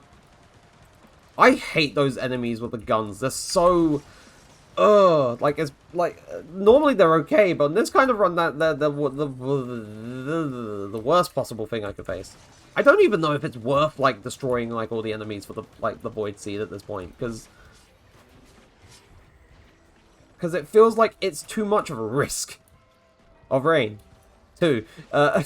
I hate those enemies with the guns. They're so... like, it's, like, normally they're okay, but in this kind of run, they're the worst possible thing I could face. I don't even know if it's worth, like, destroying, like, all the enemies for the, like, the Void Seed at this point, because Because it feels like it's too much of a risk. Of rain. Too. I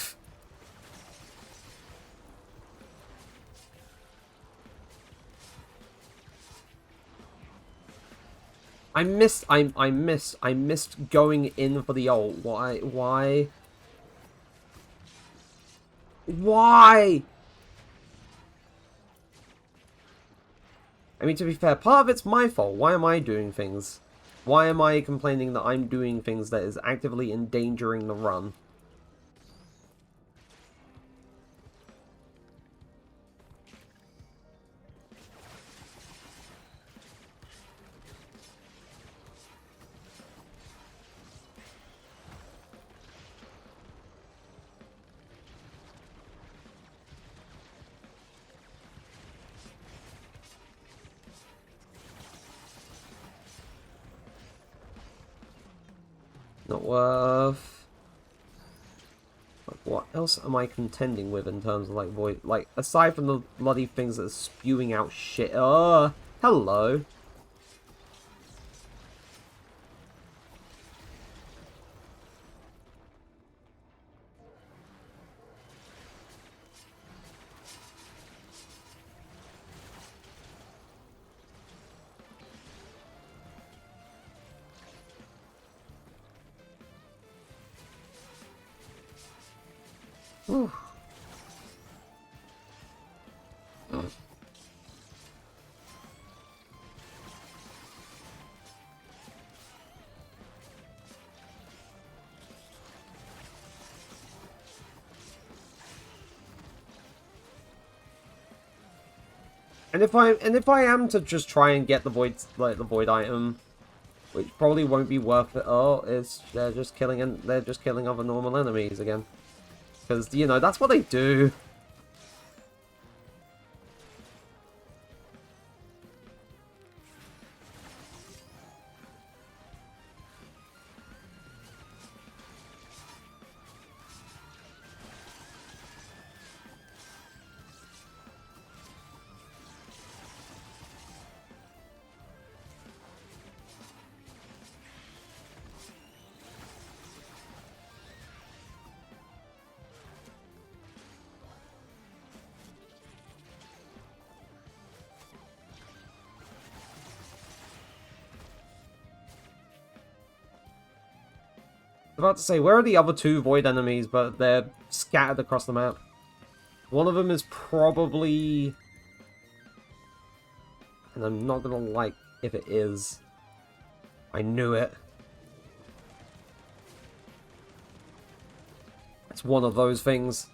missed going in for the ult. Why? Why? I mean, to be fair, part of it's my fault. Why am I doing things? Why am I complaining that I'm doing things that is actively endangering the run? Not worth. Like, what else am I contending with in terms of, like, void? Like, aside from the bloody things that are spewing out shit. Hello. Whew. And if I am to just try and get the void, like the void item, which probably won't be worth it. Oh, they're just killing other normal enemies again, because you know that's what they do. I was about to say, where are the other two void enemies, but they're scattered across the map. One of them is probably... And I'm not gonna like if it is. I knew it. It's one of those things.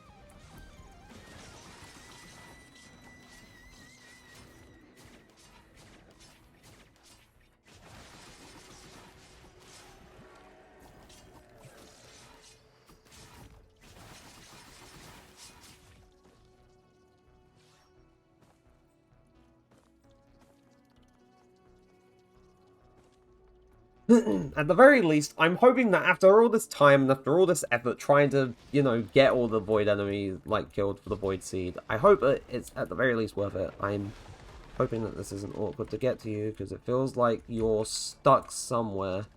At the very least, I'm hoping that after all this time and after all this effort trying to, you know, get all the void enemies, like, killed for the void seed, I hope that it's at the very least worth it. I'm hoping that this isn't awkward to get to you, because it feels like you're stuck somewhere.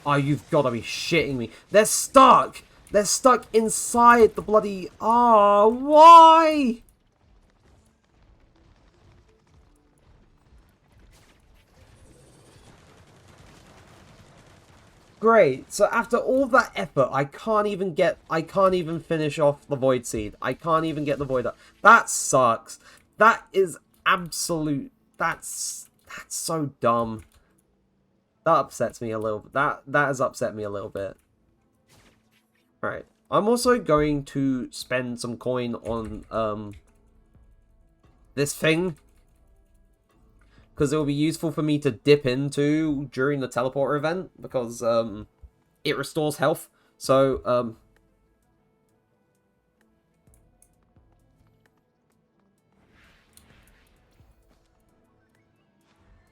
Oh, you've got to be shitting me. They're stuck! They're stuck inside the bloody... Ah, why? Great. So after all that effort, I can't even finish off the void seed. I can't even get the void up. That sucks. That is absolute... That's so dumb. That upsets me a little bit. That has upset me a little bit. Alright. I'm also going to spend some coin on this thing, because it will be useful for me to dip into during the teleporter event, because it restores health. So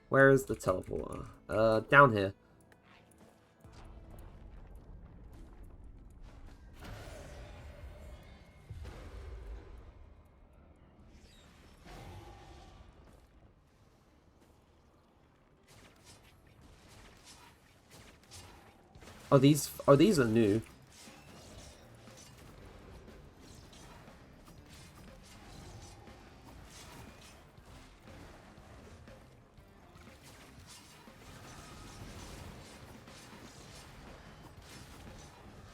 where is the teleporter? Down here. Oh, these are new.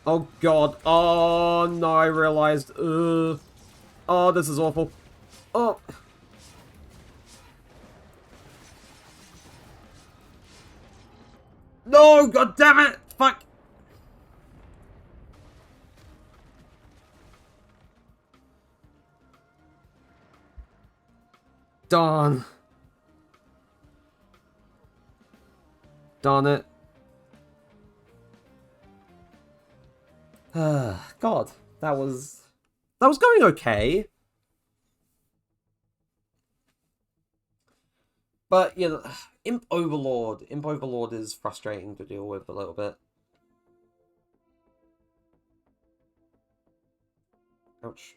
Oh god. Oh no, I realized. Oh, this is awful. Oh. No, god damn it! Fuck. Darn. Darn it. God, that was going okay. But, you know, Imp Overlord. Imp Overlord is frustrating to deal with a little bit. Ouch.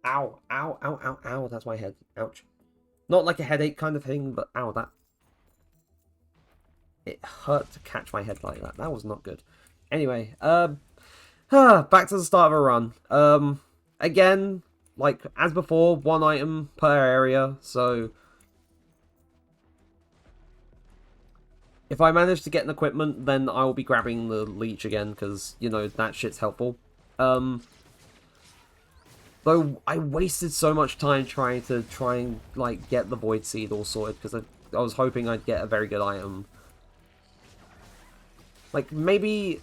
Ow, ow, ow, ow, ow, that's my head. Ouch. Not like a headache kind of thing, but ow, that... It hurt to catch my head like that. That was not good. Anyway, back to the start of a run. Again, like, as before, 1 item per area, so... If I manage to get an equipment, then I will be grabbing the leech again, because, you know, that shit's helpful. Though I wasted so much time trying and, like, get the Void Seed all sorted, because I was hoping I'd get a very good item. Like, maybe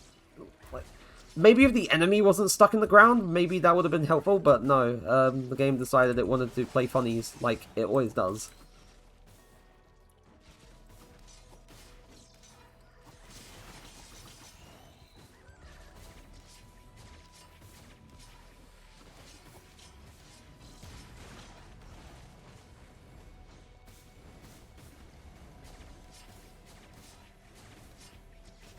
if the enemy wasn't stuck in the ground, maybe that would have been helpful, but no. The game decided it wanted to play funnies, like it always does.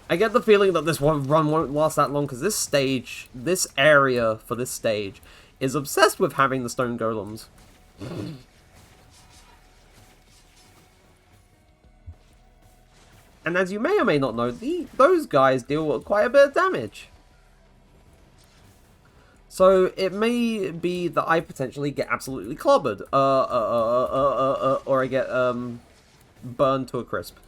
I get the feeling that this run won't last that long, because this area for this stage, is obsessed with having the stone golems. And as you may or may not know, those guys deal quite a bit of damage. So it may be that I potentially get absolutely clobbered, or I get burned to a crisp.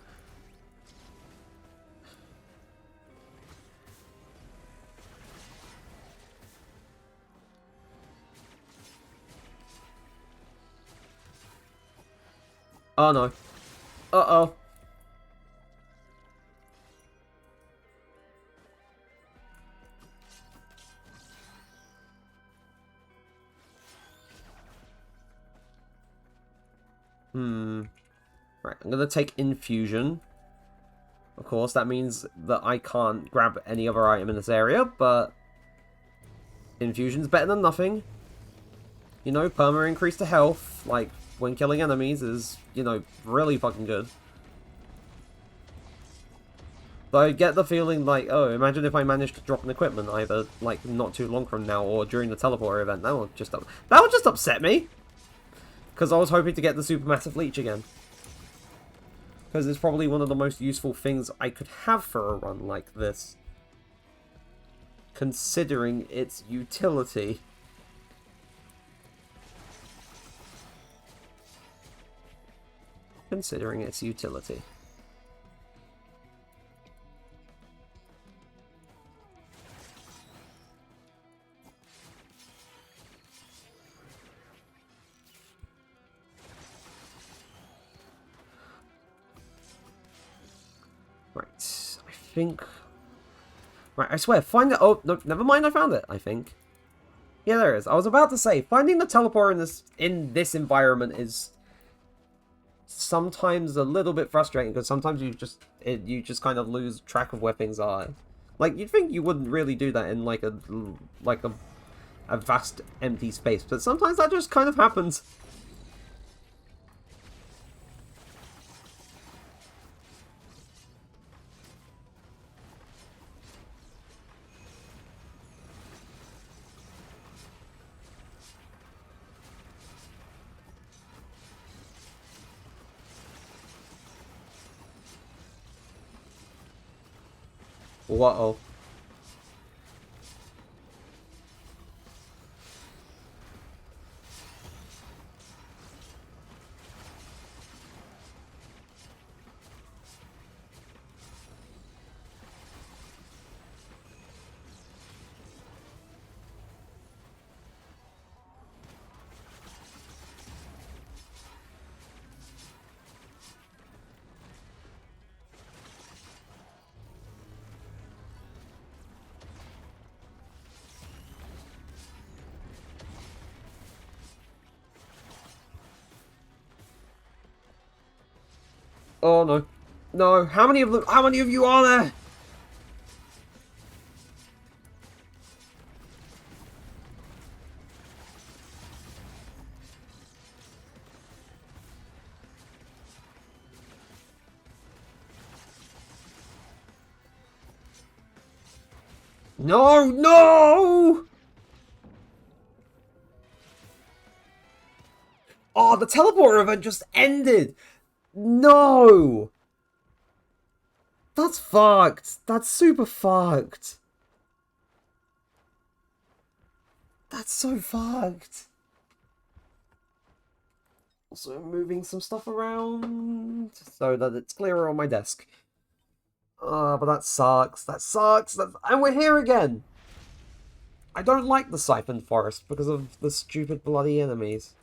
Oh no. Uh-oh. Right, I'm gonna take Infusion. Of course, that means that I can't grab any other item in this area, but... Infusion's better than nothing. You know, perma increase to health, like, when killing enemies is, you know, really fucking good. But I get the feeling like, oh, imagine if I managed to drop an equipment either, like, not too long from now, or during the teleporter event. That would just upset me! Because I was hoping to get the supermassive leech again. Because it's probably one of the most useful things I could have for a run like this. Considering its utility. Considering its utility. Right, I think... Right, I swear, find it... Oh, no, never mind, I found it, I think. Yeah, there it is. I was about to say, finding the teleporter in this environment is sometimes a little bit frustrating, because sometimes you just kind of lose track of where things are. Like, you'd think you wouldn't really do that in, like a vast empty space, but sometimes that just kind of happens. What-oh. Oh no. No, how many of them, how many of you are there? No, no! Oh, the teleporter event just ended! No! That's fucked. That's super fucked. That's so fucked. Also moving some stuff around so that it's clearer on my desk. But that sucks. That sucks. And we're here again! I don't like the Siphoned Forest because of the stupid bloody enemies.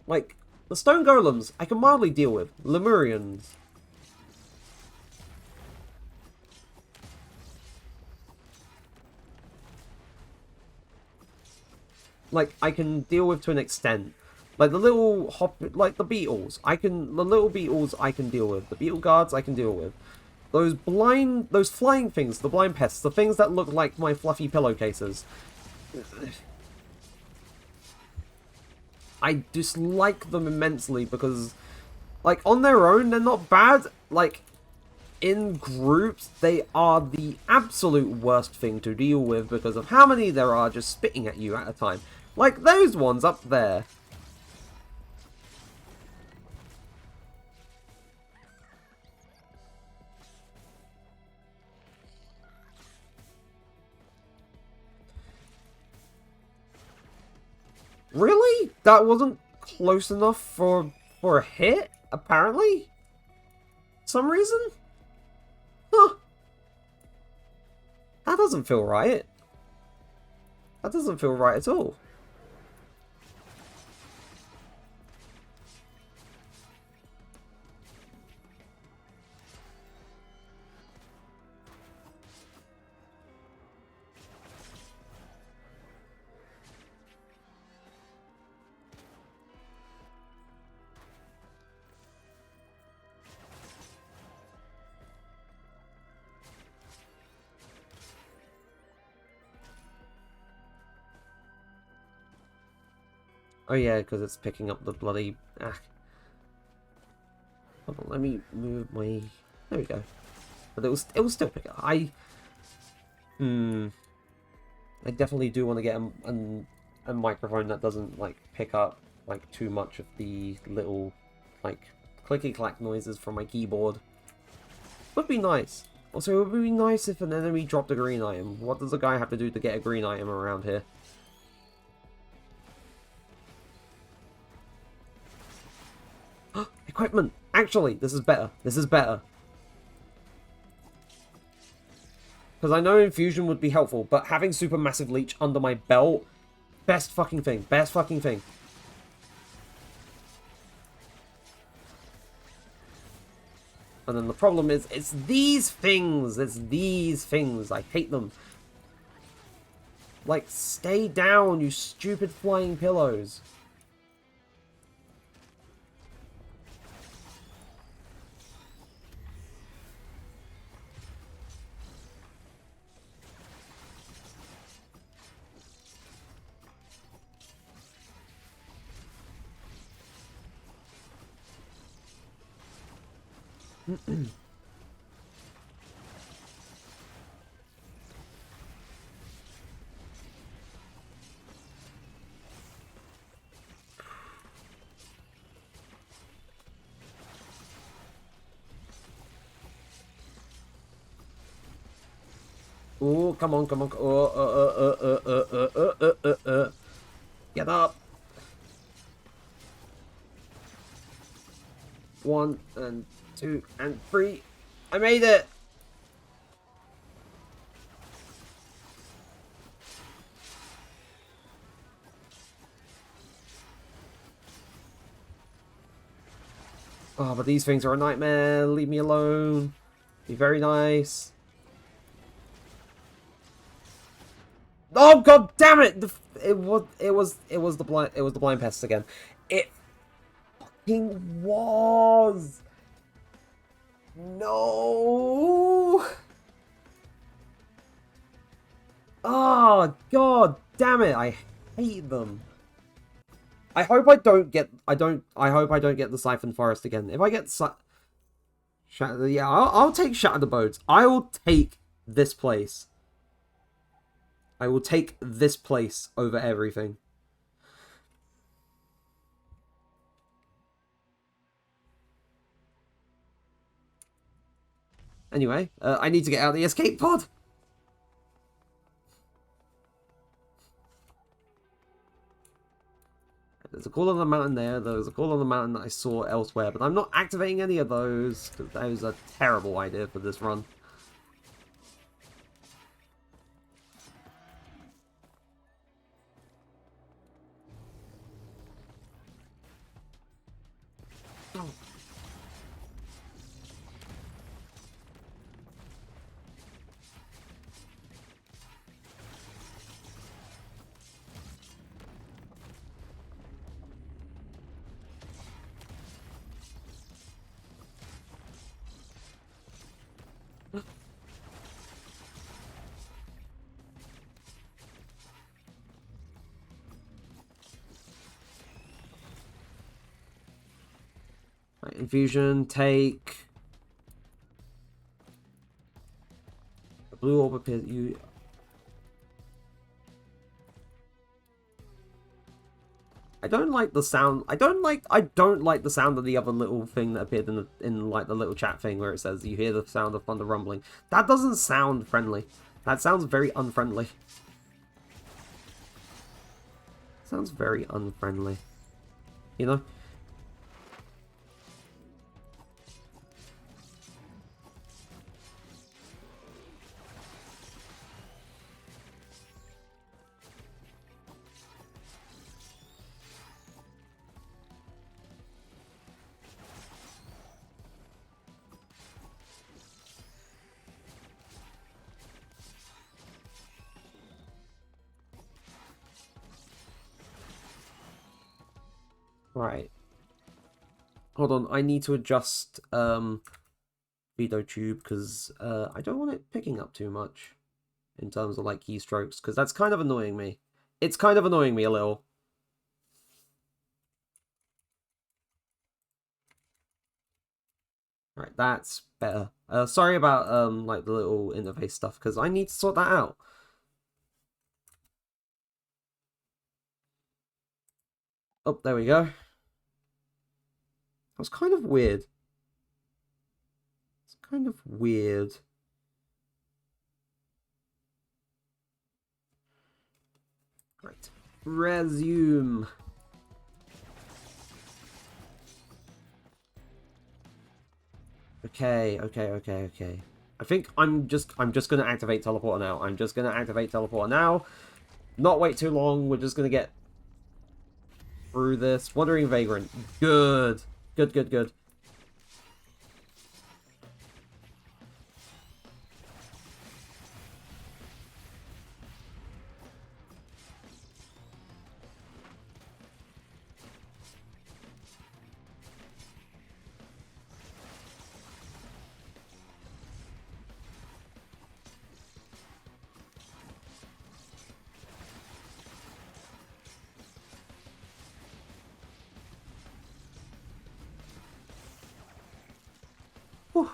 Like, the stone golems, I can mildly deal with. Lemurians. Like, I can deal with to an extent. Like, the little like the beetles. The little beetles I can deal with. The beetle guards I can deal with. Those flying things, the blind pests, the things that look like my fluffy pillowcases. I dislike them immensely because, like, on their own, they're not bad. Like, in groups, they are the absolute worst thing to deal with because of how many there are just spitting at you at a time. Like those ones up there. Really? That wasn't close enough for a hit, apparently? Some reason? Huh. That doesn't feel right. That doesn't feel right at all. Oh yeah, because it's picking up the bloody... Ah. Hold on, let me move my... There we go. But it will still pick up. I definitely do want to get a microphone that doesn't, like, pick up, like, too much of the little, like, clicky-clack noises from my keyboard. Would be nice. Also, it would be nice if an enemy dropped a green item. What does a guy have to do to get a green item around here? Equipment! Actually, this is better. This is better. Because I know infusion would be helpful, but having supermassive leech under my belt, best fucking thing. Best fucking thing. And then the problem is, it's these things. It's these things. I hate them. Like, stay down, you stupid flying pillows. Oh, come on, come on. Get up. 1 and 2 and 3. I made it. Oh, but these things are a nightmare. Leave me alone. Be very nice. Oh god damn it! It was the blind pests again. It fucking was. No. Oh god damn it! I hate them. I hope I don't get. I hope I don't get the Siphon Forest again. If I get yeah, I'll take Shattered Abodes. I will take this place. I will take this place over everything. Anyway, I need to get out of the escape pod. There's a call on the mountain there. There's a call on the mountain that I saw elsewhere, but I'm not activating any of those because that was a terrible idea for this run. Oh. Right, infusion, take. The blue orb appears. I don't like the sound. I don't like the sound of the other little thing that appeared in like the little chat thing where it says you hear the sound of thunder rumbling. That doesn't sound friendly. That sounds very unfriendly. Sounds very unfriendly. You know? Right. Hold on, I need to adjust Veto Tube because I don't want it picking up too much in terms of like keystrokes because that's kind of annoying me. It's kind of annoying me a little. Right, that's better. Sorry about like the little interface stuff because I need to sort that out. Oh, there we go. That was kind of weird. It's kind of weird. Right. Resume. Okay. I think I'm just gonna activate teleporter now. I'm just gonna activate teleporter now. Not wait too long. We're just gonna get through this. Wandering Vagrant. Good. Good. Whew.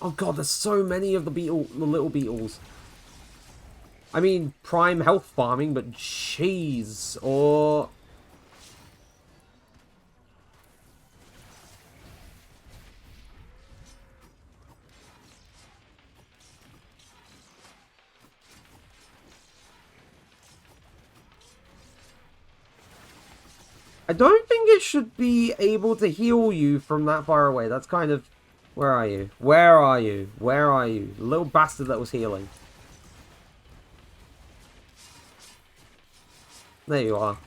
Oh god, there's so many of the little beetles. I mean, prime health farming, but jeez, or... I don't think it should be able to heal you from that far away. That's kind of... Where are you? Where are you? Where are you? The little bastard that was healing. There you are.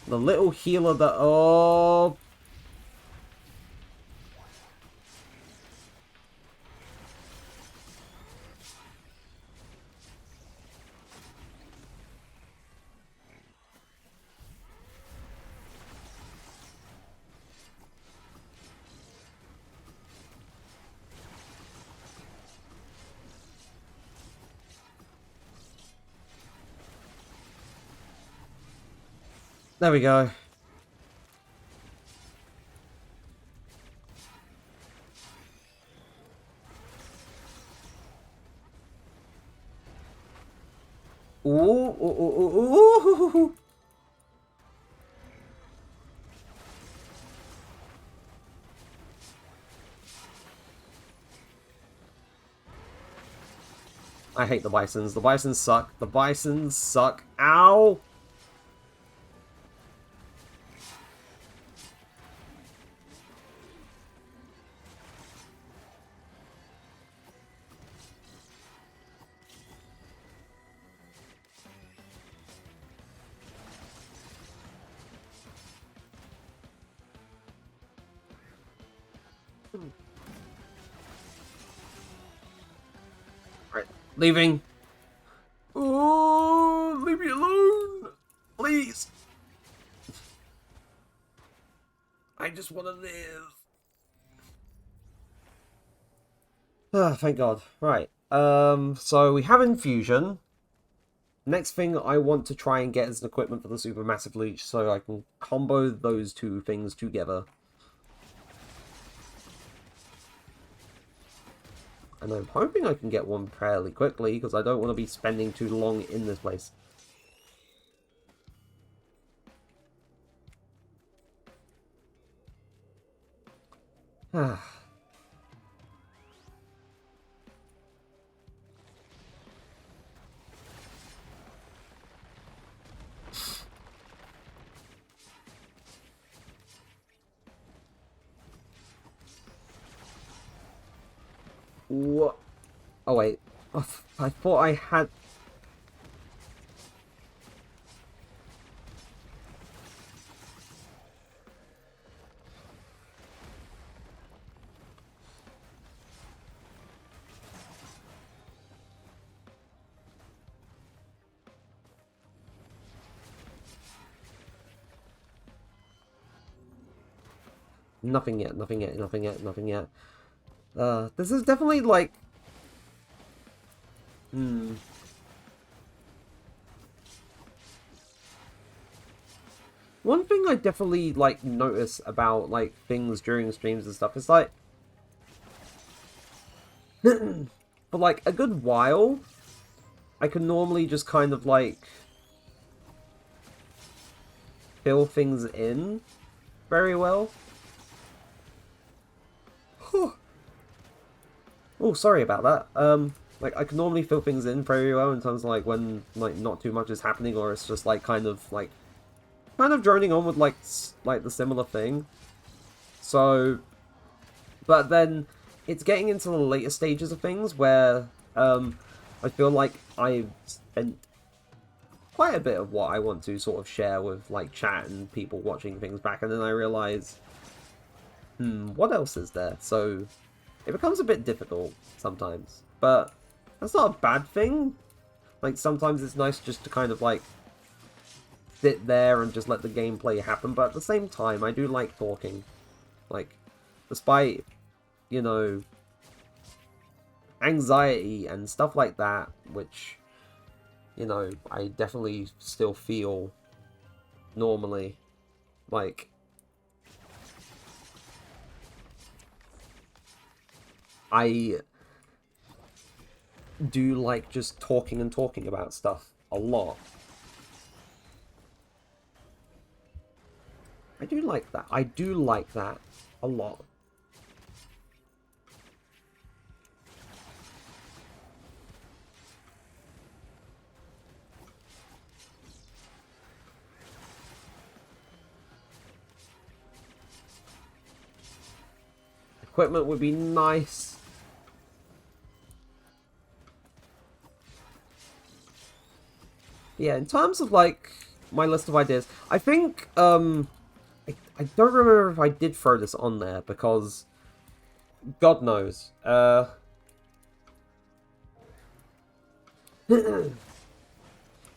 The little healer that... Oh... There we go. Ooh, ooh, ooh, ooh, ooh. I hate the bisons. The bisons suck. The bisons suck. Ow! Right, leaving. Oh, leave me alone! Please! I just want to live. Ah, thank God. Right. So we have infusion. Next thing I want to try and get is an equipment for the supermassive leech so I can combo those two things together. And I'm hoping I can get one fairly quickly, because I don't want to be spending too long in this place. What? Oh, wait. Oh, I thought I had... Nothing yet, nothing yet, nothing yet, nothing yet. This is definitely, like... One thing I definitely, like, notice about, like, things during streams and stuff is, like... for, like, a good while, I can normally just kind of, like... fill things in very well. Oh, sorry about that. Like, I can normally fill things in very well in terms of, like, when, like, not too much is happening, or it's just, like, kind of droning on with, like, the similar thing. So, but then, it's getting into the later stages of things where, I feel like I've spent quite a bit of what I want to sort of share with, like, chat and people watching things back, and then I realize, what else is there? So, it becomes a bit difficult sometimes, but that's not a bad thing. Like, sometimes it's nice just to kind of, like, sit there and just let the gameplay happen, but at the same time, I do like talking. Like, despite, you know, anxiety and stuff like that, which, you know, I definitely still feel normally, like, I do like just talking and talking about stuff a lot. I do like that. I do like that a lot. equipment would be nice. Yeah, in terms of, like, my list of ideas, I think, I don't remember if I did throw this on there, because God knows.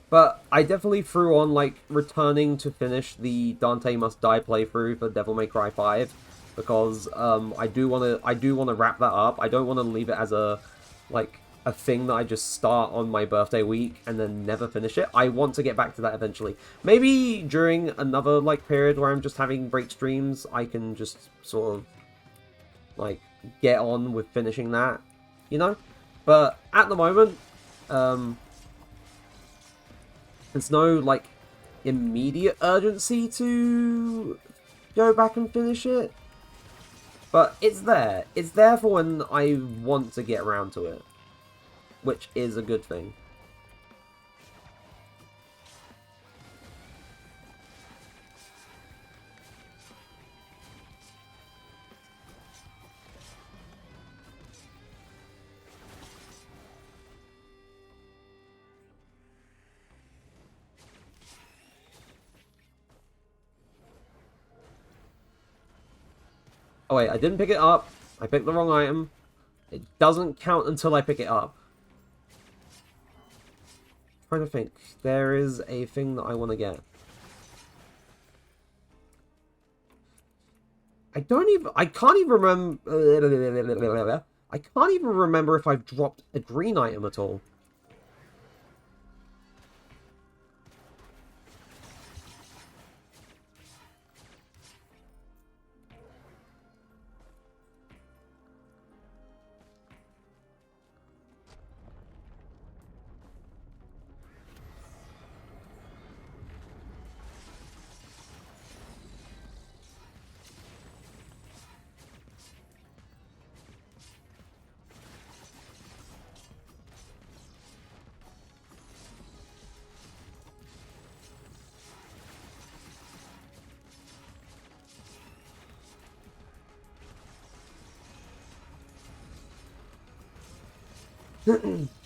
But I definitely threw on, like, returning to finish the Dante Must Die playthrough for Devil May Cry 5, because I do want to wrap that up. I don't want to leave it as a thing that I just start on my birthday week and then never finish it. I want to get back to that eventually. Maybe during another like period where I'm just having break streams, I can just sort of like get on with finishing that, you know? But at the moment, there's no like immediate urgency to go back and finish it. But it's there. It's there for when I want to get around to it, which is a good thing. Oh wait, I didn't pick it up. I picked the wrong item. It doesn't count until I pick it up. I'm trying to think. There is a thing that I want to get. I can't even remember. I can't even remember if I've dropped a green item at all.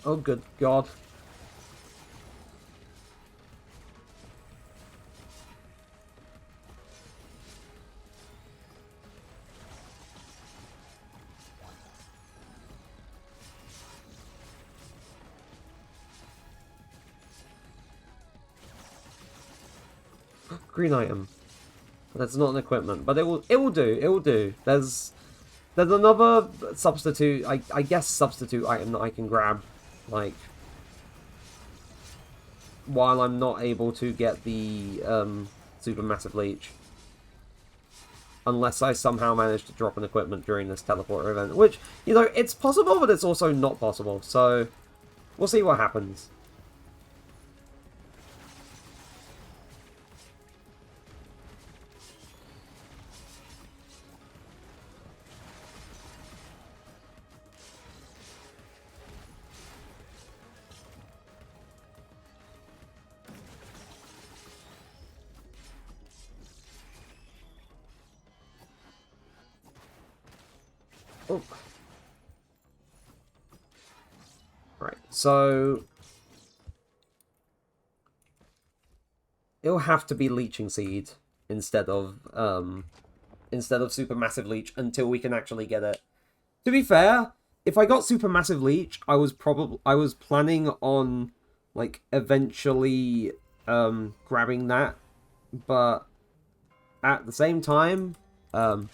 Oh, good God. Green item. That's not an equipment, but it will do. It will do. There's another substitute, I guess substitute item that I can grab, like, while I'm not able to get the supermassive leech. Unless I somehow manage to drop an equipment during this teleporter event. Which, you know, it's possible, but it's also not possible. So, we'll see what happens. Oh. Right, so it'll have to be Leeching Seed instead of Supermassive Leech until we can actually get it. To be fair, if I got Supermassive Leech, I was planning on like eventually grabbing that, but at the same time, I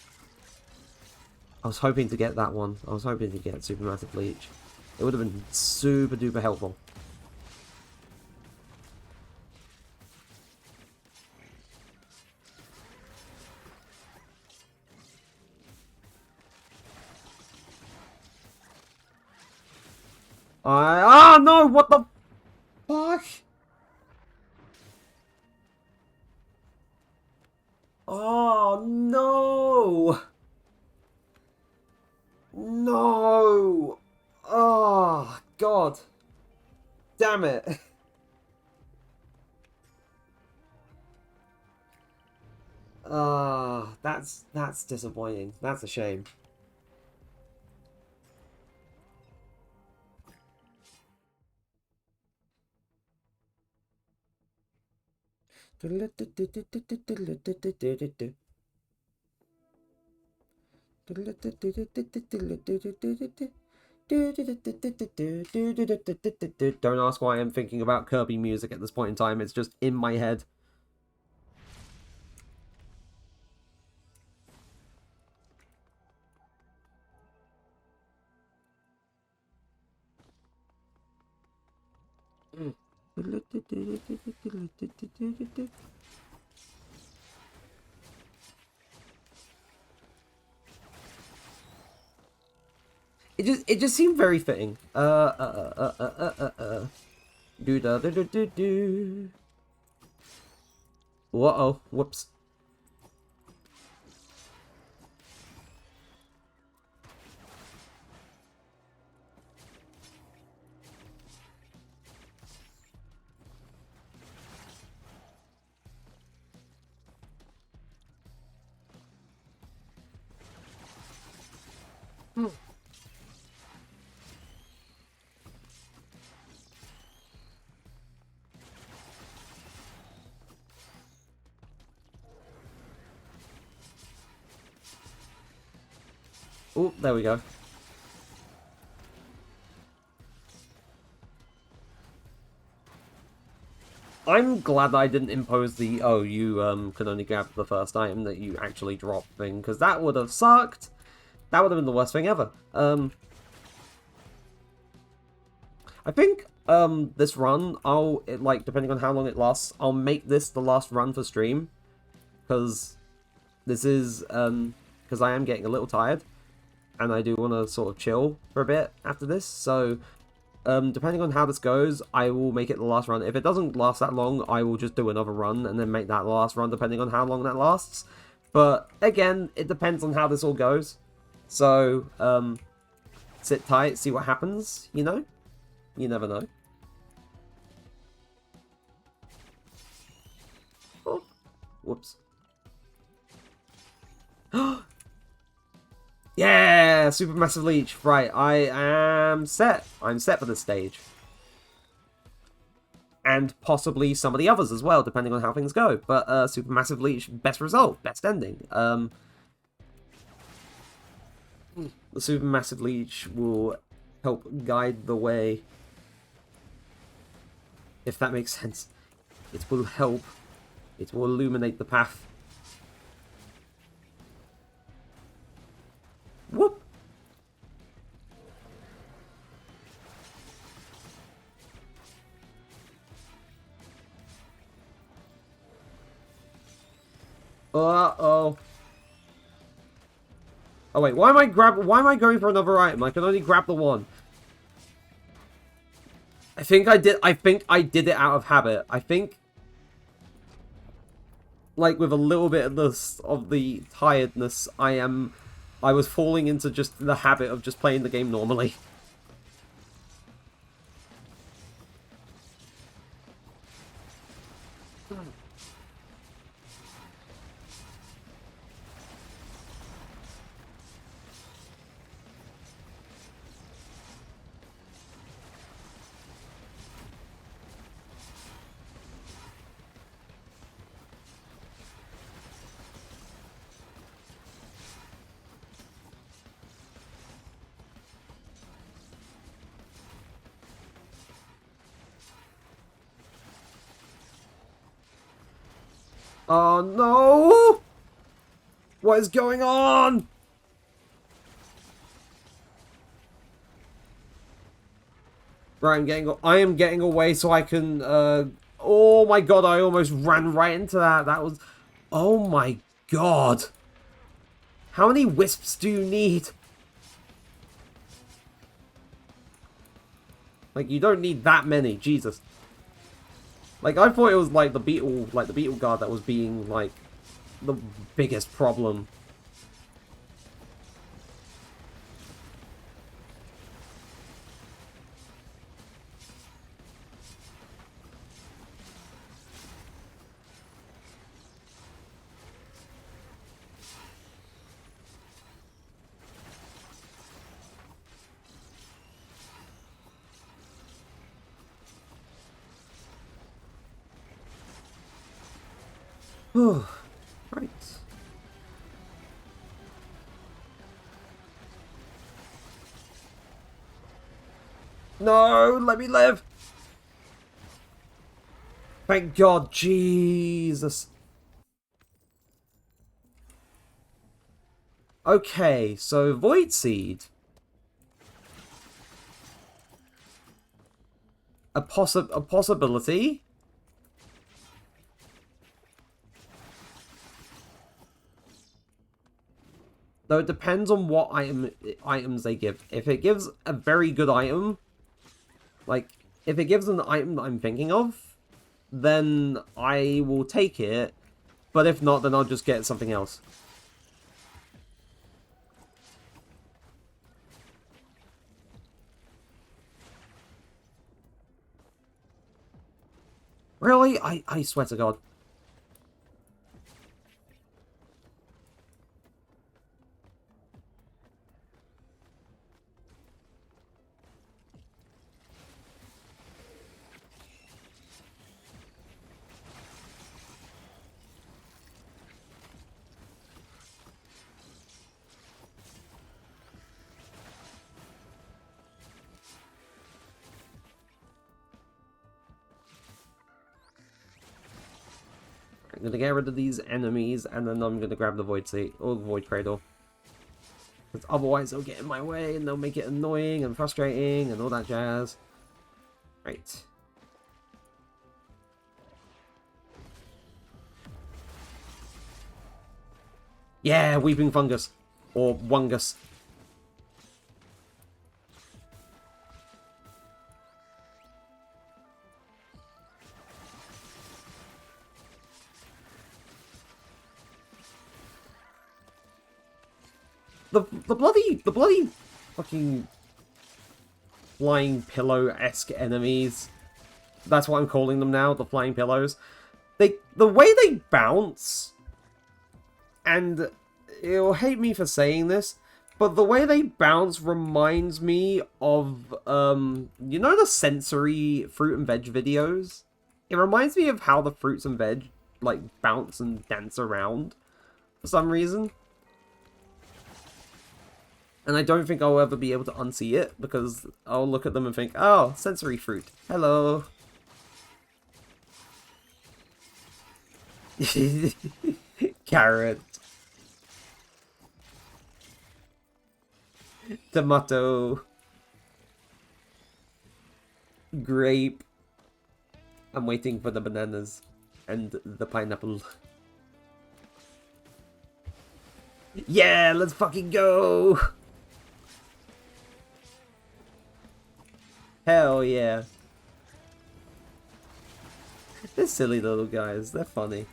was hoping to get that one. I was hoping to get Supermassive Leech. It would have been super duper helpful. Ah no! What the fuck? Oh no! No! Oh God! Damn it! That's disappointing. That's a shame. Don't ask why I'm thinking about Kirby music at this point in time. It's just in my head. It just seemed very fitting. Do da do do do do. Uh-oh, whoops. Oh, there we go. I'm glad I didn't impose the, oh, you can only grab the first item that you actually drop thing, because that would have sucked. That would have been the worst thing ever. I think this run, depending on how long it lasts, I'll make this the last run for stream, because this is, because I am getting a little tired, and I do want to sort of chill for a bit after this, so depending on how this goes, I will make it the last run. If it doesn't last that long, I will just do another run and then make that the last run, depending on how long that lasts. But again, it depends on how this all goes. So, sit tight, see what happens, you know? You never know. Oh, whoops. Yeah, Supermassive Leech. Right, I am set. I'm set for this stage. And possibly some of the others as well, depending on how things go. But Supermassive Leech, best result, best ending. The Supermassive Leech will help guide the way. If that makes sense. It will help. It will illuminate the path. Whoop! Uh-oh. Oh wait, why am I going for another item? I can only grab the one. I think I did it out of habit. I think, like, with a little bit of the tiredness, I was falling into just the habit of just playing the game normally. Oh no! What is going on? Right, I am getting away so I can, oh my god, I almost ran right into that. That was, oh my god. How many wisps do you need? Like, you don't need that many, Jesus. Like, I thought it was, like, the beetle guard that was being, like, the biggest problem. Whew. Right. No, let me live. Thank God, Jesus. Okay, so Void Seed. A possibility. Though it depends on what items they give. If it gives a very good item, like if it gives an item that I'm thinking of, then I will take it. But if not, then I'll just get something else. Really? I swear to God. I'm gonna get rid of these enemies, and then I'm gonna grab the Void Seat, or the Void Cradle. Because otherwise they'll get in my way, and they'll make it annoying and frustrating, and all that jazz. Right. Yeah, Weeping Fungus. Or Wungus. The bloody fucking flying pillow-esque enemies. That's what I'm calling them now, the flying pillows. The way they bounce, and you'll hate me for saying this, but the way they bounce reminds me of, you know the sensory fruit and veg videos? It reminds me of how the fruits and veg, like, bounce and dance around, for some reason. And I don't think I'll ever be able to unsee it, because I'll look at them and think, oh, sensory fruit. Hello. Carrot. Tomato. Grape. I'm waiting for the bananas. And the pineapple. Yeah, let's fucking go! Hell yeah. They're silly little guys. They're funny.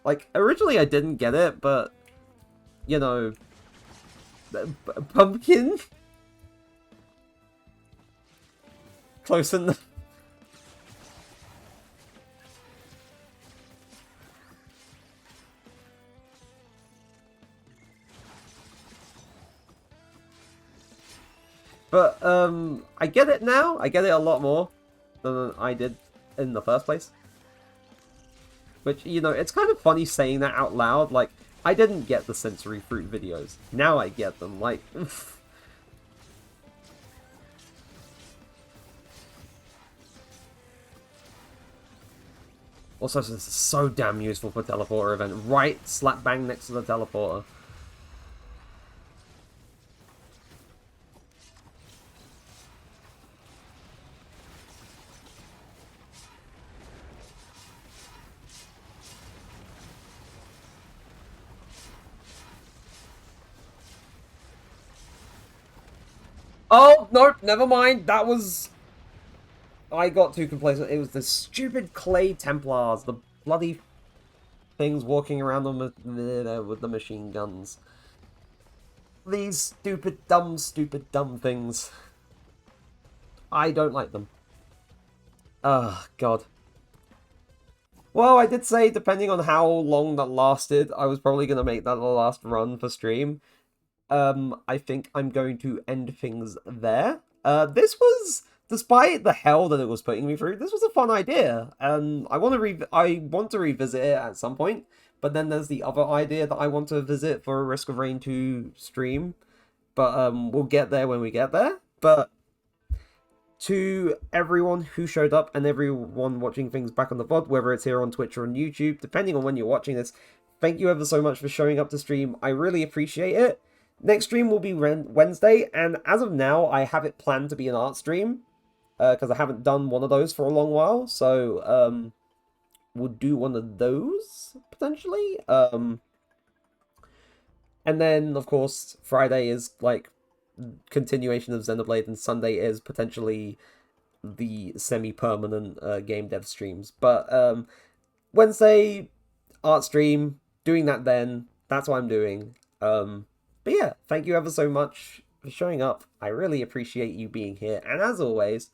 Like, originally I didn't get it, but, you know, pumpkin? Close enough. But, I get it now. I get it a lot more than I did in the first place. Which, you know, it's kind of funny saying that out loud. Like, I didn't get the sensory fruit videos. Now I get them. Like, oof. Also, this is so damn useful for teleporter event. Right slap bang next to the teleporter. Oh, nope, never mind. That was... I got too complacent. It was the stupid clay Templars. The bloody things walking around them with the machine guns. These stupid, dumb things. I don't like them. Oh, God. Well, I did say, depending on how long that lasted, I was probably going to make that the last run for stream. I think I'm going to end things there. This was despite the hell that it was putting me through, this was a fun idea, and I want to revisit it at some point. But then there's the other idea that I want to visit for a Risk of Rain 2 stream, but we'll get there when we get there. But to everyone who showed up and everyone watching things back on the VOD, whether it's here on Twitch or on YouTube, depending on when you're watching this, thank you ever so much for showing up to stream. I really appreciate it. Next stream will be Wednesday, and as of now, I have it planned to be an art stream, because I haven't done one of those for a long while, so we'll do one of those, potentially. And then, of course, Friday is, like, continuation of Xenoblade, and Sunday is potentially the semi-permanent game dev streams. But Wednesday, art stream, doing that then. That's what I'm doing. But yeah, thank you ever so much for showing up. I really appreciate you being here. And as always,